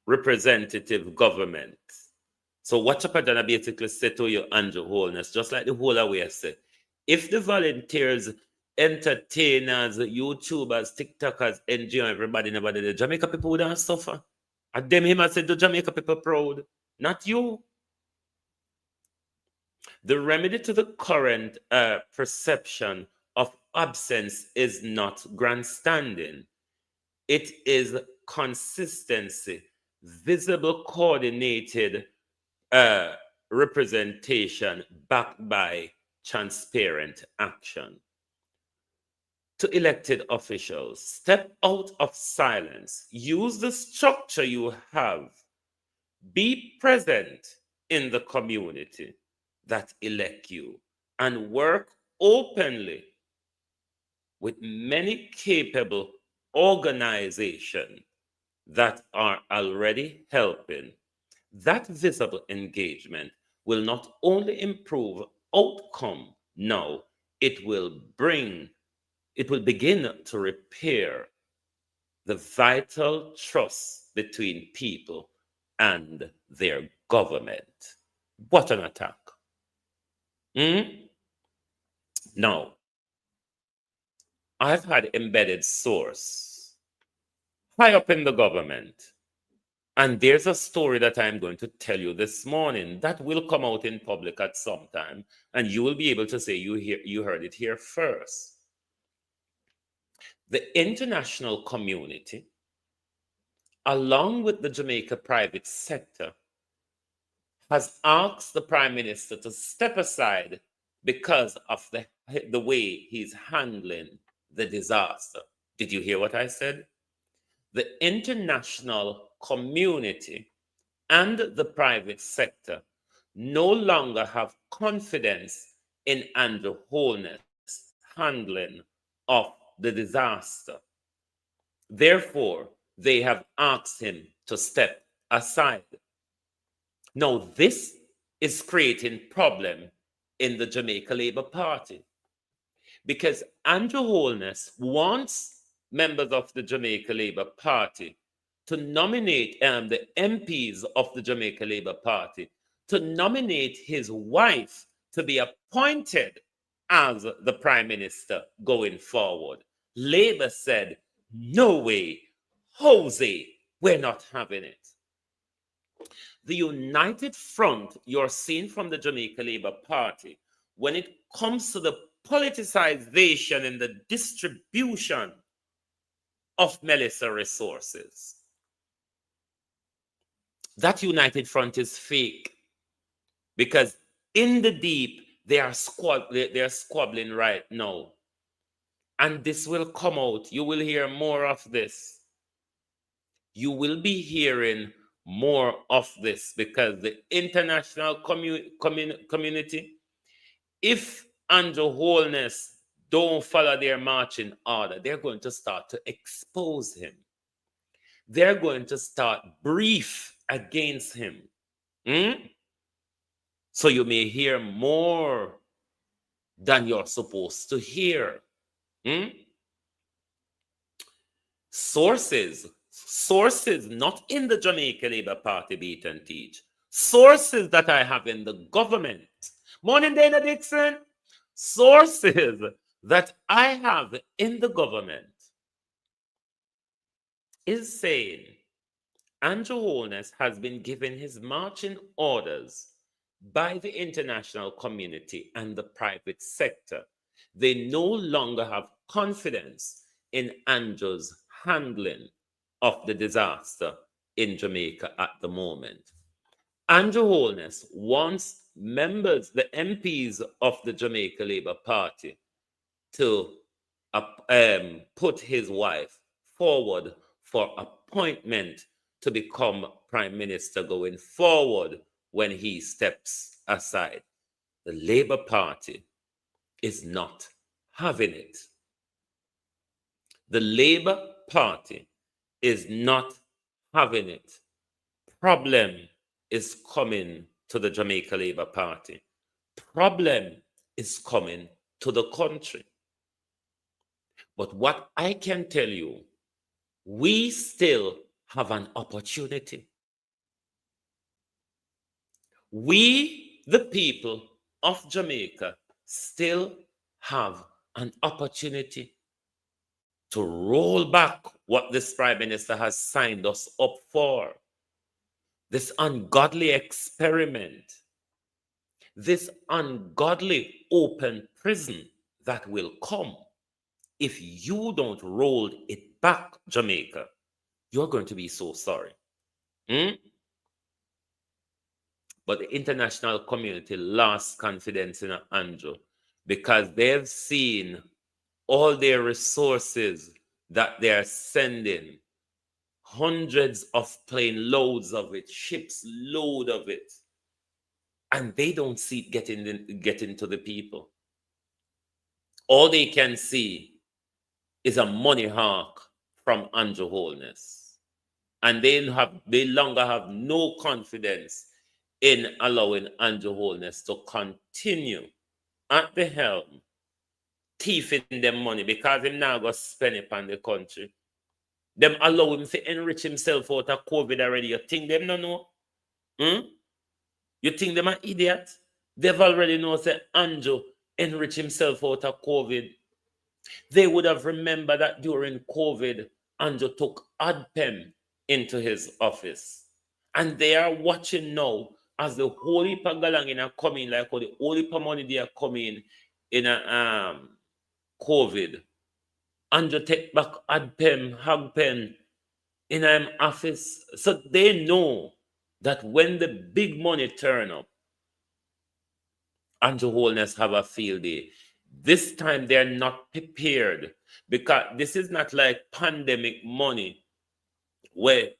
representative government. So what Chapadana basically said to you, Andrew Holness, just like the whole away said, if the volunteers, entertainers, YouTubers, TikTokers, NGO, everybody never did, the Jamaica people wouldn't suffer. And them him said the Jamaica people proud, not you. The remedy to the current perception of absence is not grandstanding. It is consistency, visible, coordinated representation backed by transparent action. To elected officials, step out of silence. Use the structure you have. Be present in the community that elect you and work openly with many capable organizations that are already helping. That visible engagement will not only improve outcome now, it will begin to repair the vital trust between people and their government. What an attack. Now, I've had embedded source high up in the government. And there's a story that I'm going to tell you this morning that will come out in public at some time, and you will be able to say you heard it here first. The international community, along with the Jamaica private sector, has asked the Prime Minister to step aside because of the way he's handling the disaster. Did you hear what I said? The international community and the private sector no longer have confidence in Andrew Holness' handling of the disaster. Therefore, they have asked him to step aside. Now, this is creating problem in the Jamaica Labour Party because Andrew Holness wants members of the Jamaica Labour Party to nominate the MPs of the Jamaica Labour Party to nominate his wife to be appointed as the Prime Minister going forward. Labour said, no way, Jose, we're not having it. The united front you're seeing from the Jamaica Labour Party when it comes to the politicization and the distribution of Melissa resources, that united front is fake, because in the deep they are squabbling right now, and this will come out. You will hear more of this. You will be hearing more of this because the international community, if Andrew Holness don't follow their marching order, they're going to start to expose him. They're going to start brief against him. So you may hear more than you're supposed to hear. Sources, not in the Jamaica Labour Party, beat and teach. Sources that I have in the government. Morning, Dana Dixon. Sources that I have in the government is saying Andrew Holness has been given his marching orders by the international community and the private sector. They no longer have confidence in Andrew's handling of the disaster in Jamaica at the moment. Andrew Holness wants members, the MPs of the Jamaica Labour Party, to put his wife forward for appointment to become Prime Minister going forward when he steps aside. The Labour Party is not having it. The Labour Party is not having it. Problem is coming to the Jamaica Labour Party. Problem is coming to the country. But what I can tell you, we still have an opportunity. We, the people of Jamaica, still have an opportunity to roll back what this Prime Minister has signed us up for. This ungodly experiment, this ungodly open prison that will come if you don't roll it back, Jamaica. You're going to be so sorry. But the international community lost confidence in Andrew because they've seen all their resources that they're sending, hundreds of plane loads of it, ships load of it, and they don't see it getting to the people. All they can see is a money hawk from Andrew Holness, and they longer have no confidence in allowing Andrew Holness to continue at the helm, thieving them money because him now go spend it on the country. Them allow him to enrich himself out of COVID already. You think them no know? You think them an idiot? They've already know that Andrew enrich himself out of COVID. They would have remembered that during COVID, Andrew took ADPEM into his office. And they are watching now as the whole heap of galang are coming, like all the whole heap of money they are coming in a COVID. Andrew take back ADPEM, HAGPEN in an office. So they know that when the big money turn up, Andrew Holness have a field day. This time they're not prepared because this is not like pandemic money where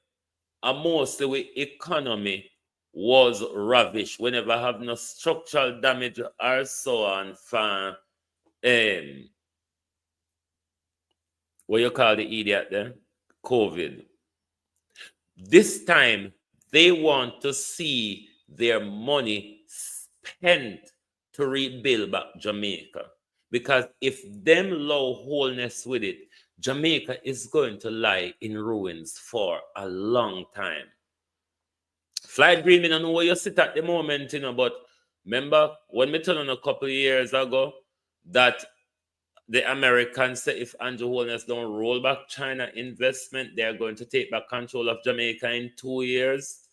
most the way economy was ravished whenever have no structural damage or so on from what you call the idiot there? COVID. This time they want to see their money spent to rebuild back Jamaica. Because if them low wholeness with it, Jamaica is going to lie in ruins for a long time. Flight Green, I don't know where you sit at the moment, but remember when we told on a couple of years ago that the Americans say if Andrew Holness don't roll back China investment, they're going to take back control of Jamaica in 2 years.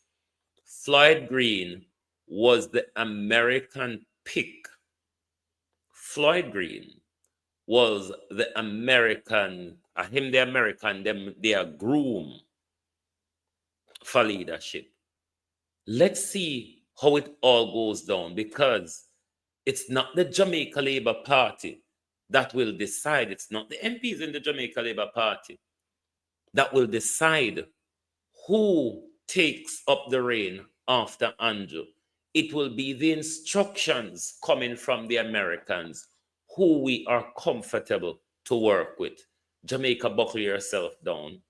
Floyd Green was the American pick. Floyd Green was the American, their groom for leadership. Let's see how it all goes down, because it's not the Jamaica Labour Party that will decide. It's not the MPs in the Jamaica Labour Party that will decide who takes up the reign after Andrew. It will be the instructions coming from the Americans who we are comfortable to work with. Jamaica, buckle yourself down.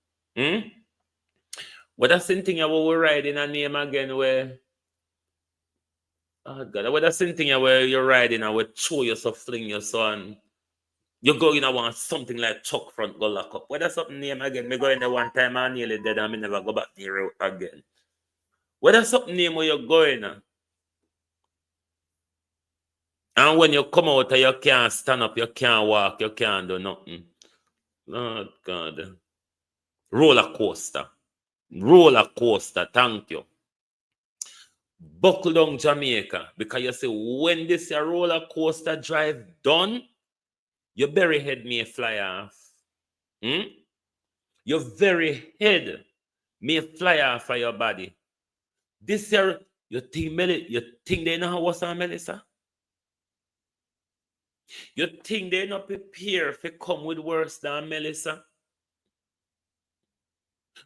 What that's the thing about we riding a name again where, oh God, what that's the thing where you're riding and we throw yourself, fling your son. You go in and want something like Chuck front go lock up. What that's something name again? Me go in there one time and nearly dead and me never go back the road again. What that's something name where you're going? And when you come out, you can't stand up, you can't walk, you can't do nothing. Lord God. Roller coaster. Roller coaster, thank you. Buckle down Jamaica. Because you say, when this roller coaster drive done, your very head may fly off. Your very head may fly off of your body. This year, you think they know what's on Melissa? You think they not prepare to come with worse than Melissa?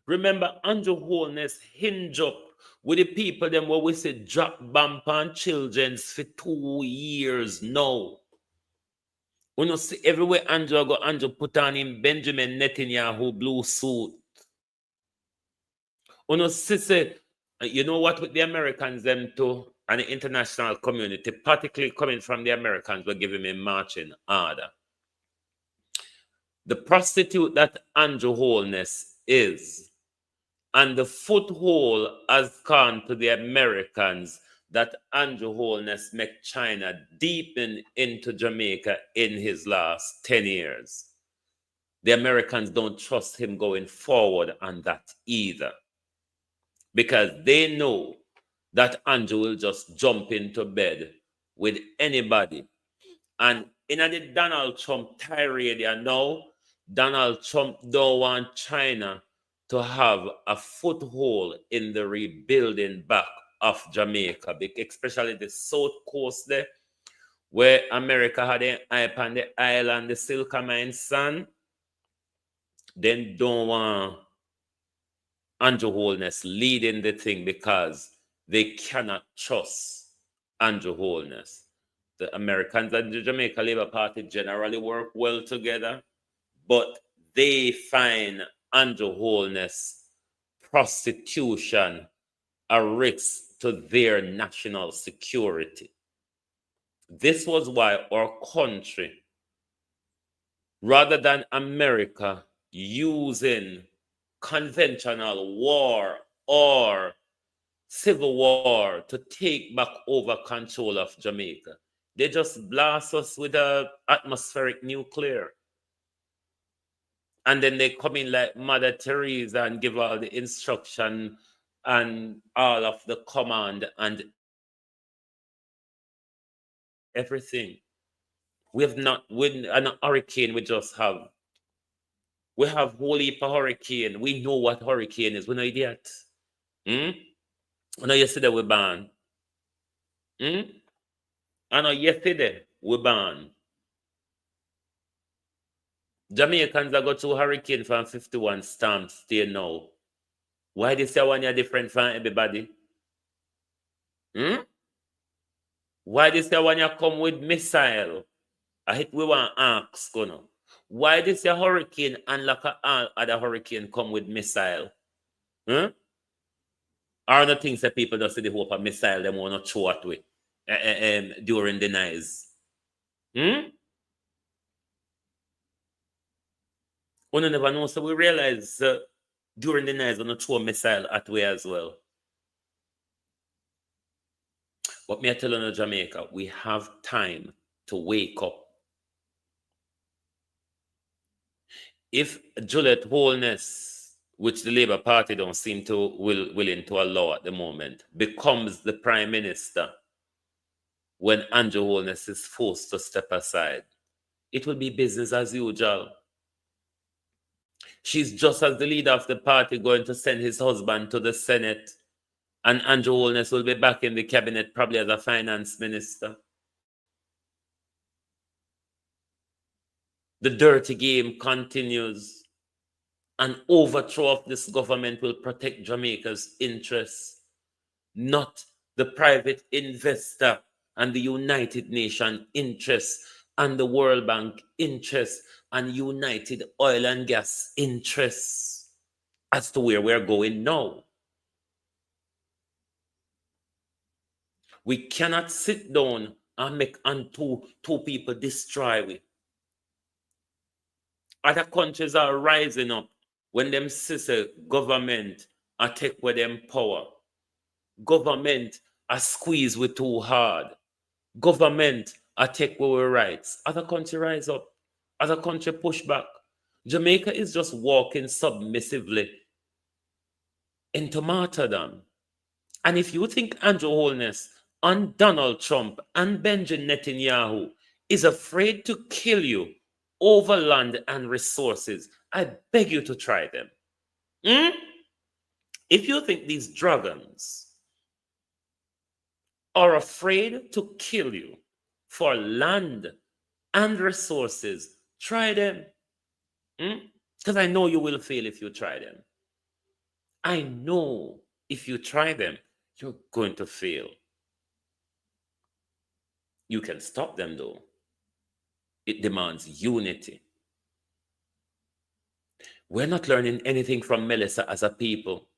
Remember, Andrew Holness hinge up with the people them where we say drop bomb on children's for 2 years now. We know see everywhere Andrew go, Andrew put on him Benjamin Netanyahu blue suit. We know see say, you know what with the Americans them too, and the international community, particularly coming from the Americans, were giving him marching order. The prostitute that Andrew Holness is, and the foothold has gone to the Americans that Andrew Holness make China deepen into Jamaica in his last 10 years. The Americans don't trust him going forward on that either. Because they know that Andrew will just jump into bed with anybody. And in the Donald Trump tirade now, Donald Trump don't want China to have a foothold in the rebuilding back of Jamaica, especially the South Coast there, where America had an eye on the island, the Silkamine Sun. Then don't want Andrew Holness leading the thing because they cannot trust Andrew Holness. The Americans and the Jamaica Labour Party generally work well together, but they find Andrew Holness prostitution a risk to their national security. This was why our country, rather than America using conventional war or civil war to take back over control of Jamaica, they just blast us with atmospheric nuclear. And then they come in like Mother Teresa and give all the instruction and all of the command and everything. With an hurricane, we have whole heap of hurricane. We know what hurricane is. We're no idiot. I know yesterday we ban. I know yesterday we ban. Jamaicans are go through hurricane from 51 stamps still now. Why this one is different from everybody? Why this one you come with missile? I hit we want ask, you know. Why this hurricane and like all other hurricane come with missile? Are the things that people just see the hope of missile them want to throw at way during the nights? We never know, so we realize during the night, we're going to throw a missile at way as well. But me I tell you in Jamaica, we have time to wake up. If Juliet Holness, which the Labour Party don't seem to willing to allow at the moment, becomes the Prime Minister when Andrew Holness is forced to step aside, it will be business as usual. She's just as the leader of the party going to send his husband to the Senate, and Andrew Holness will be back in the cabinet probably as a finance minister. The dirty game continues. An overthrow of this government will protect Jamaica's interests, not the private investor and the United Nations interests and the World Bank interests and United Oil and Gas interests as to where we're going now. We cannot sit down and make two people destroy we. Other countries are rising up when them sister government are take with them power. Government are squeezed with too hard. Government are take away rights. Other country rise up. Other country push back. Jamaica is just walking submissively into martyrdom. And if you think Andrew Holness and Donald Trump and Benjamin Netanyahu is afraid to kill you over land and resources, I beg you to try them. If you think these dragons are afraid to kill you for land and resources, try them. Because I know you will fail if you try them. I know if you try them, you're going to fail. You can stop them though. It demands unity. We're not learning anything from Melissa as a people.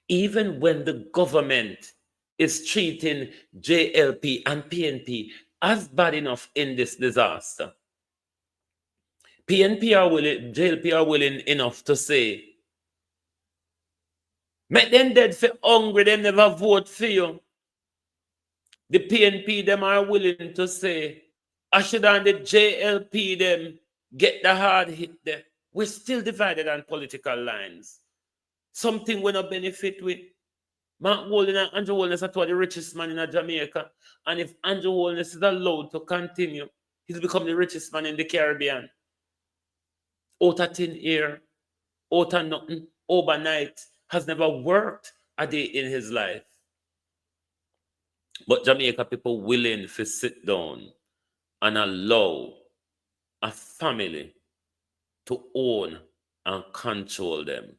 Even when the government is treating JLP and PNP as bad enough in this disaster, PNP are willing, JLP are willing enough to say, make them dead for hungry, them never vote for you. The PNP, them are willing to say, I should and the JLP, them get the hard hit there. We're still divided on political lines. Something we not benefit with. Mark Walden and Andrew Holness are two of the richest man in Jamaica. And if Andrew Holness is allowed to continue, he's become the richest man in the Caribbean. Out of thin air, out of nothing, overnight, has never worked a day in his life. But Jamaica people willing to sit down and allow a family to own and control them.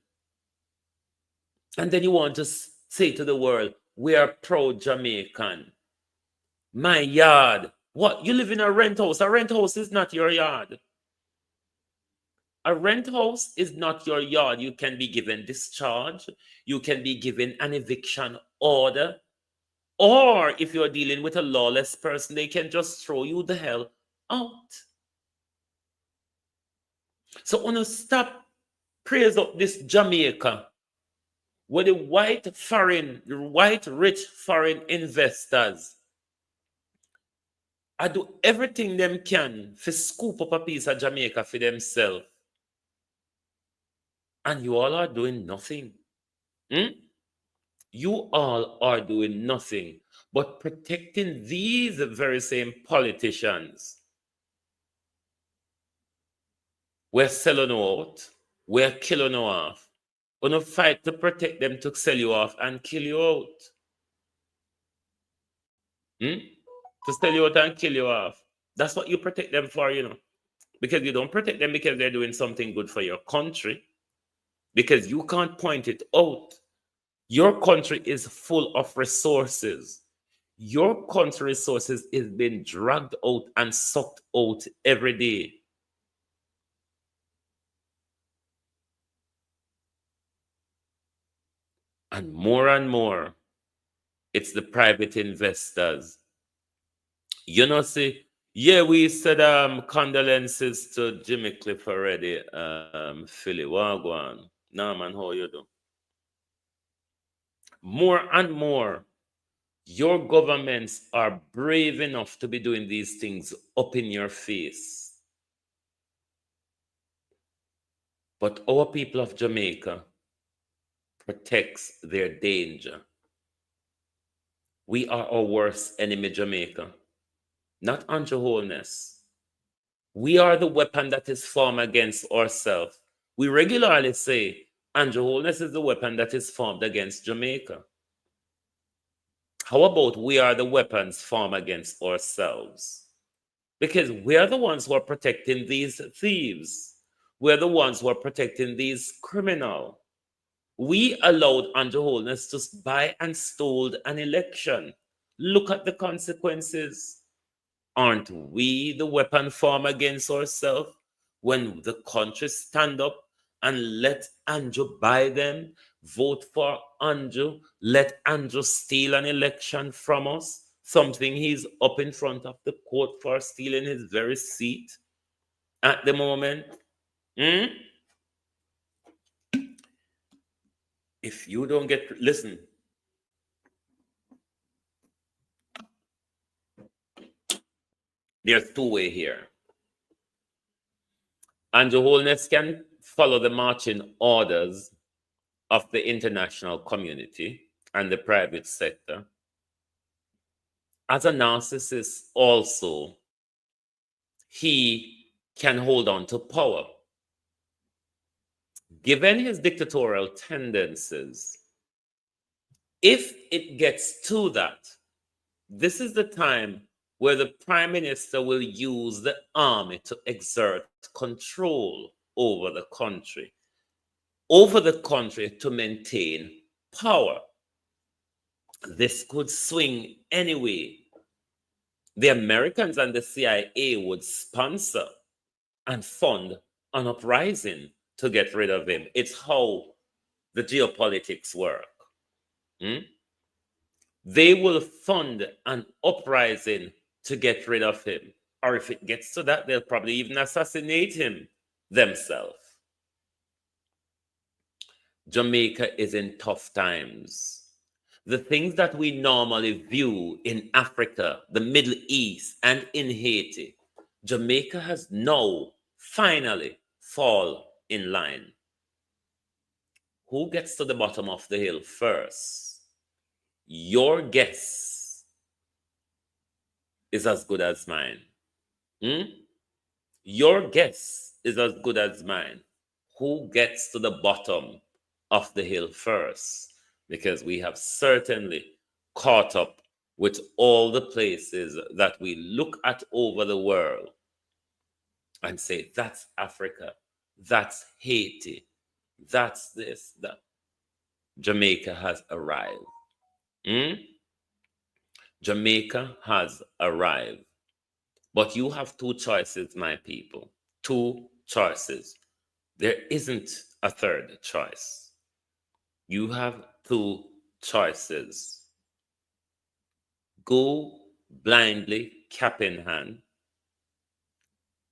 And then you want to say to the world, we are proud Jamaican. My yard. What? You live in a rent house. A rent house is not your yard. A rent house is not your yard. You can be given discharge. You can be given an eviction order. Or if you're dealing with a lawless person, they can just throw you the hell out. So I want to stop praise up this Jamaica where the white rich foreign investors I do everything them can to scoop up a piece of Jamaica for themselves. And you all are doing nothing. You all are doing nothing but protecting these very same politicians. We're selling you out. We're killing you off. We're going to fight to protect them to sell you off and kill you out. To sell you out and kill you off. That's what you protect them for, you know. Because you don't protect them because they're doing something good for your country. Because you can't point it out. Your country is full of resources. Your country resources is being dragged out and sucked out every day. And more, it's the private investors. You know, see, yeah, we said condolences to Jimmy Cliff already. Philly Wagwan. Nah, man, how you do? More and more, your governments are brave enough to be doing these things up in your face. But our people of Jamaica protects their danger. We are our worst enemy, Jamaica. Not Andrew Holness. We are the weapon that is formed against ourselves. We regularly say Andrew Holness is the weapon that is formed against Jamaica. How about we are the weapons formed against ourselves? Because we are the ones who are protecting these thieves. We're the ones who are protecting these criminals. We allowed Andrew Holness to buy and stole an election. Look at the consequences. Aren't we the weapon form against ourselves when the country stand up and let Andrew buy them, vote for Andrew, let Andrew steal an election from us, something he's up in front of the court for stealing his very seat at the moment? If you don't listen, there's two ways here. Andrew Holness can follow the marching orders of the international community and the private sector. As a narcissist also, he can hold on to power. Given his dictatorial tendencies, if it gets to that, this is the time where the prime minister will use the army to exert control over the country to maintain power. This could swing anyway. The Americans and the CIA would sponsor and fund an uprising to get rid of him. It's how the geopolitics work. They will fund an uprising to get rid of him. Or if it gets to that, they'll probably even assassinate him themselves. Jamaica is in tough times. The things that we normally view in Africa, the Middle East, and in Haiti, Jamaica has now finally fall in line. Who gets to the bottom of the hill first? Your guess is as good as mine. Your guess is as good as mine. Who gets to the bottom of the hill first? Because we have certainly caught up with all the places that we look at over the world and say, that's Africa, that's Haiti, that's this, that. Jamaica has arrived. Jamaica has arrived. But you have two choices, my people. Two choices. There isn't a third choice. You have two choices. Go blindly, cap in hand,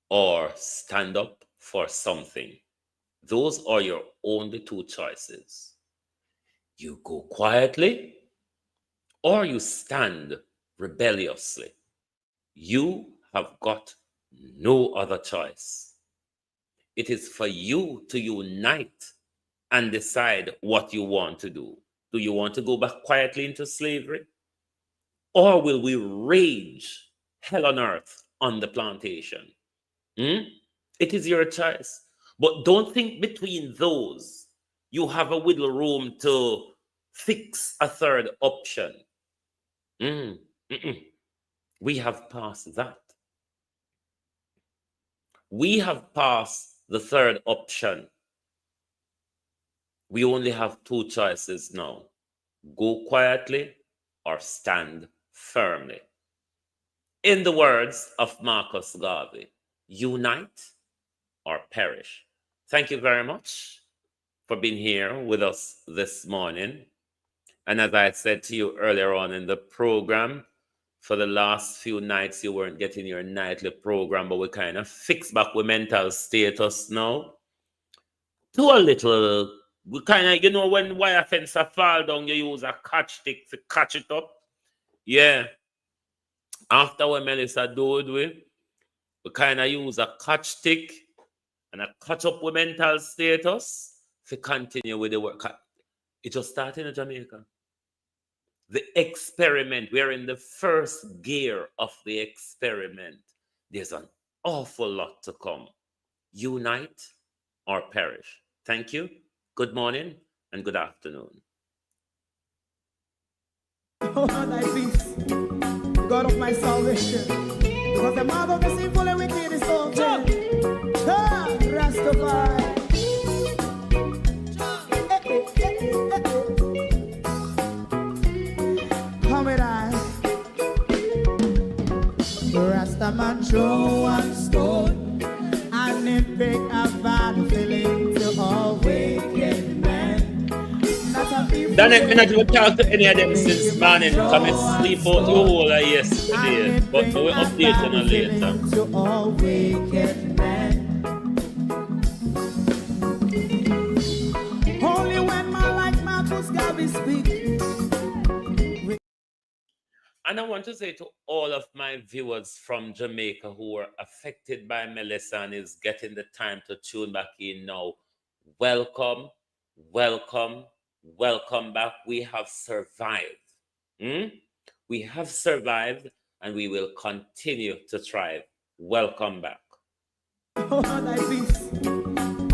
or stand up for something. Those are your only two choices. You go quietly, or you stand rebelliously. You have got no other choice. It is for you to unite and decide what you want to do. Do you want to go back quietly into slavery? Or will we rage hell on earth on the plantation? It is your choice. But don't think between those you have a wiggle room to fix a third option. We have passed that. We have passed the third option. We only have two choices now. Go quietly or stand firmly. In the words of Marcus Garvey, unite or perish. Thank you very much for being here with us this morning. And as I said to you earlier on in the program, for the last few nights, you weren't getting your nightly program, but we kind of fixed back with mental status now. To a little, we kind of, when wire fence fall down, you use a catch stick to catch it up. Yeah. After what Melissa do we kind of use a catch stick and a catch up with mental status to continue with the work. It just started in Jamaica. The experiment, we're in the first gear of the experiment. There's an awful lot to come. Unite or perish. Thank you. Good morning and good afternoon.
Oh, thy peace, God of my salvation. Because the mouth of the sinful and wicked is all dead. Rastafari. Come with I. Rastaman throw one stone, and it break a bad feeling to all wicked men.
Done it, me not even talk to any of them since morning. Come and sleep out the whole of yesterday. But we will update on later.
To all wicked men. Only when man like Marcus Garvey speak.
And I want to say to all of my viewers from Jamaica who were affected by Melissa and is getting the time to tune back in now, welcome, welcome, welcome back. We have survived. We have survived and we will continue to thrive. Welcome back.
Oh, thy peace,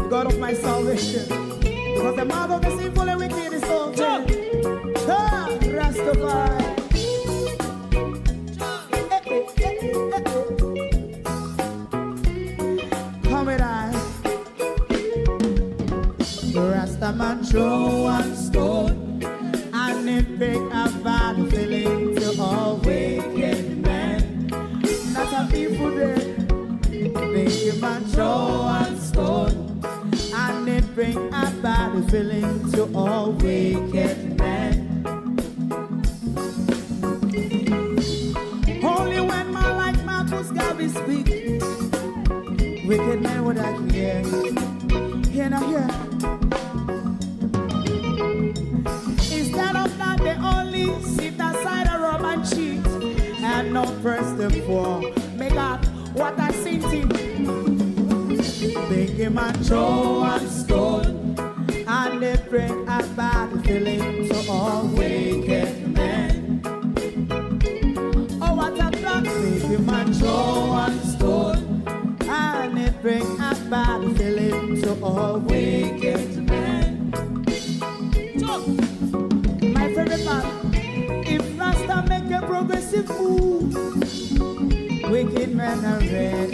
God of my salvation, because the mouth of the sinful and wicked is open. Rastafari. Come with I. Rastaman throw one stone, and it break a bad feeling to all wicked men. Not a people there. Make a man throw one stone, and it bring a bad feeling to all wicked men. Only when man like Marcus Garvey speak, wicked men would I hear. Hear now hear. Instead of that, they only sit aside and rub and cheat, and not press the poor. Make up what I seen to. Make a man throw one stone, and they bring a bad feeling to all wicked men. Oh, what a plan! Make a man throw one stone, and it bring a bad feeling to all wicked men. My favorite part, if Rasta make a progressive move, wicked men are red.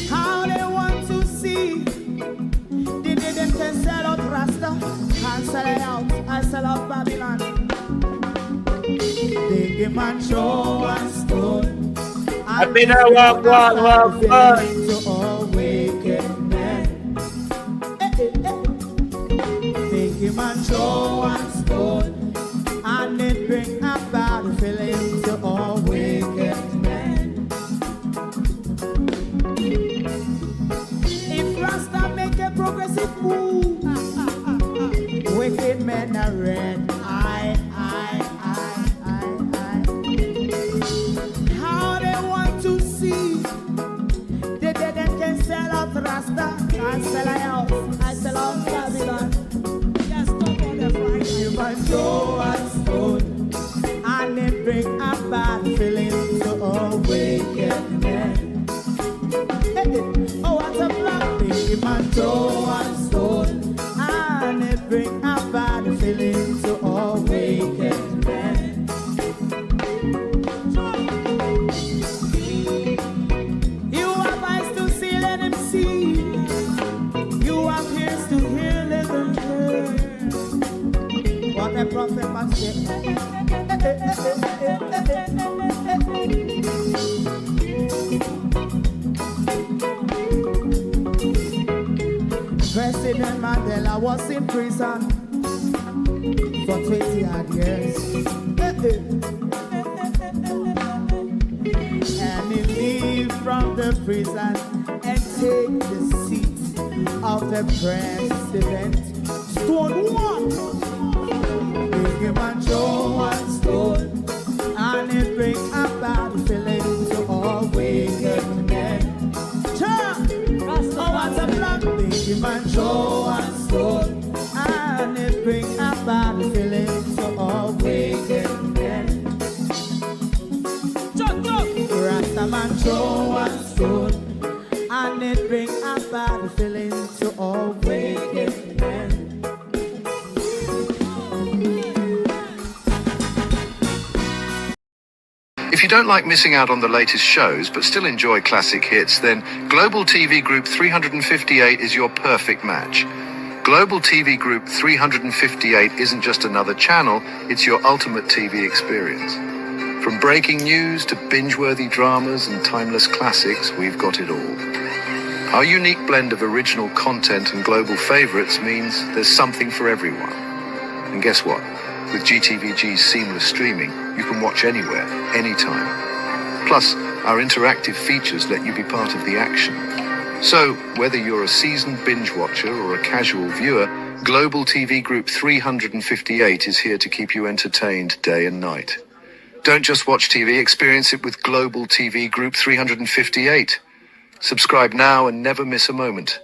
How they want to see the day them can sell out Rasta and sell it out and sell out Babylon. Big man throw one stone, I've been a walk to all wicked men. Big man throw one stone, and it bring a bad feeling to all wicked men. If Rasta make a progressive move, wicked men are red. How they want to see the dead can sell out Rasta and sell out Babylon. Just stop on the Friday. You must throw a stone, and it bring a bad feeling to all wicked men. Oh, what a black thing, you must throw a stone, and it bring a bad feeling to all wicked men. You have eyes to see, let him see. You have ears to hear, let them hear. What a prophet must say. President Mandela was in prison for 20 odd years. And he leave from the prison and take the seat of the president. Stone one. Big man throw one stone, and it bring a bad feeling to all wicked men. Oh, what a black big man throw one stone, and it bring a bad feeling to all wicked men. Rastaman throw one stone, and it bring a bad feeling to all wicked men.
If you don't like missing out on the latest shows but still enjoy classic hits, then Global TV Group 358 is your perfect match. Global TV Group 358 isn't just another channel, it's your ultimate TV experience. From breaking news to binge-worthy dramas and timeless classics, we've got it all. Our unique blend of original content and global favorites means there's something for everyone. And guess what? With GTVG's seamless streaming, you can watch anywhere, anytime. Plus, our interactive features let you be part of the action. So, whether you're a seasoned binge watcher or a casual viewer, Global TV Group 358 is here to keep you entertained day and night. Don't just watch TV, experience it with Global TV Group 358. Subscribe now and never miss a moment.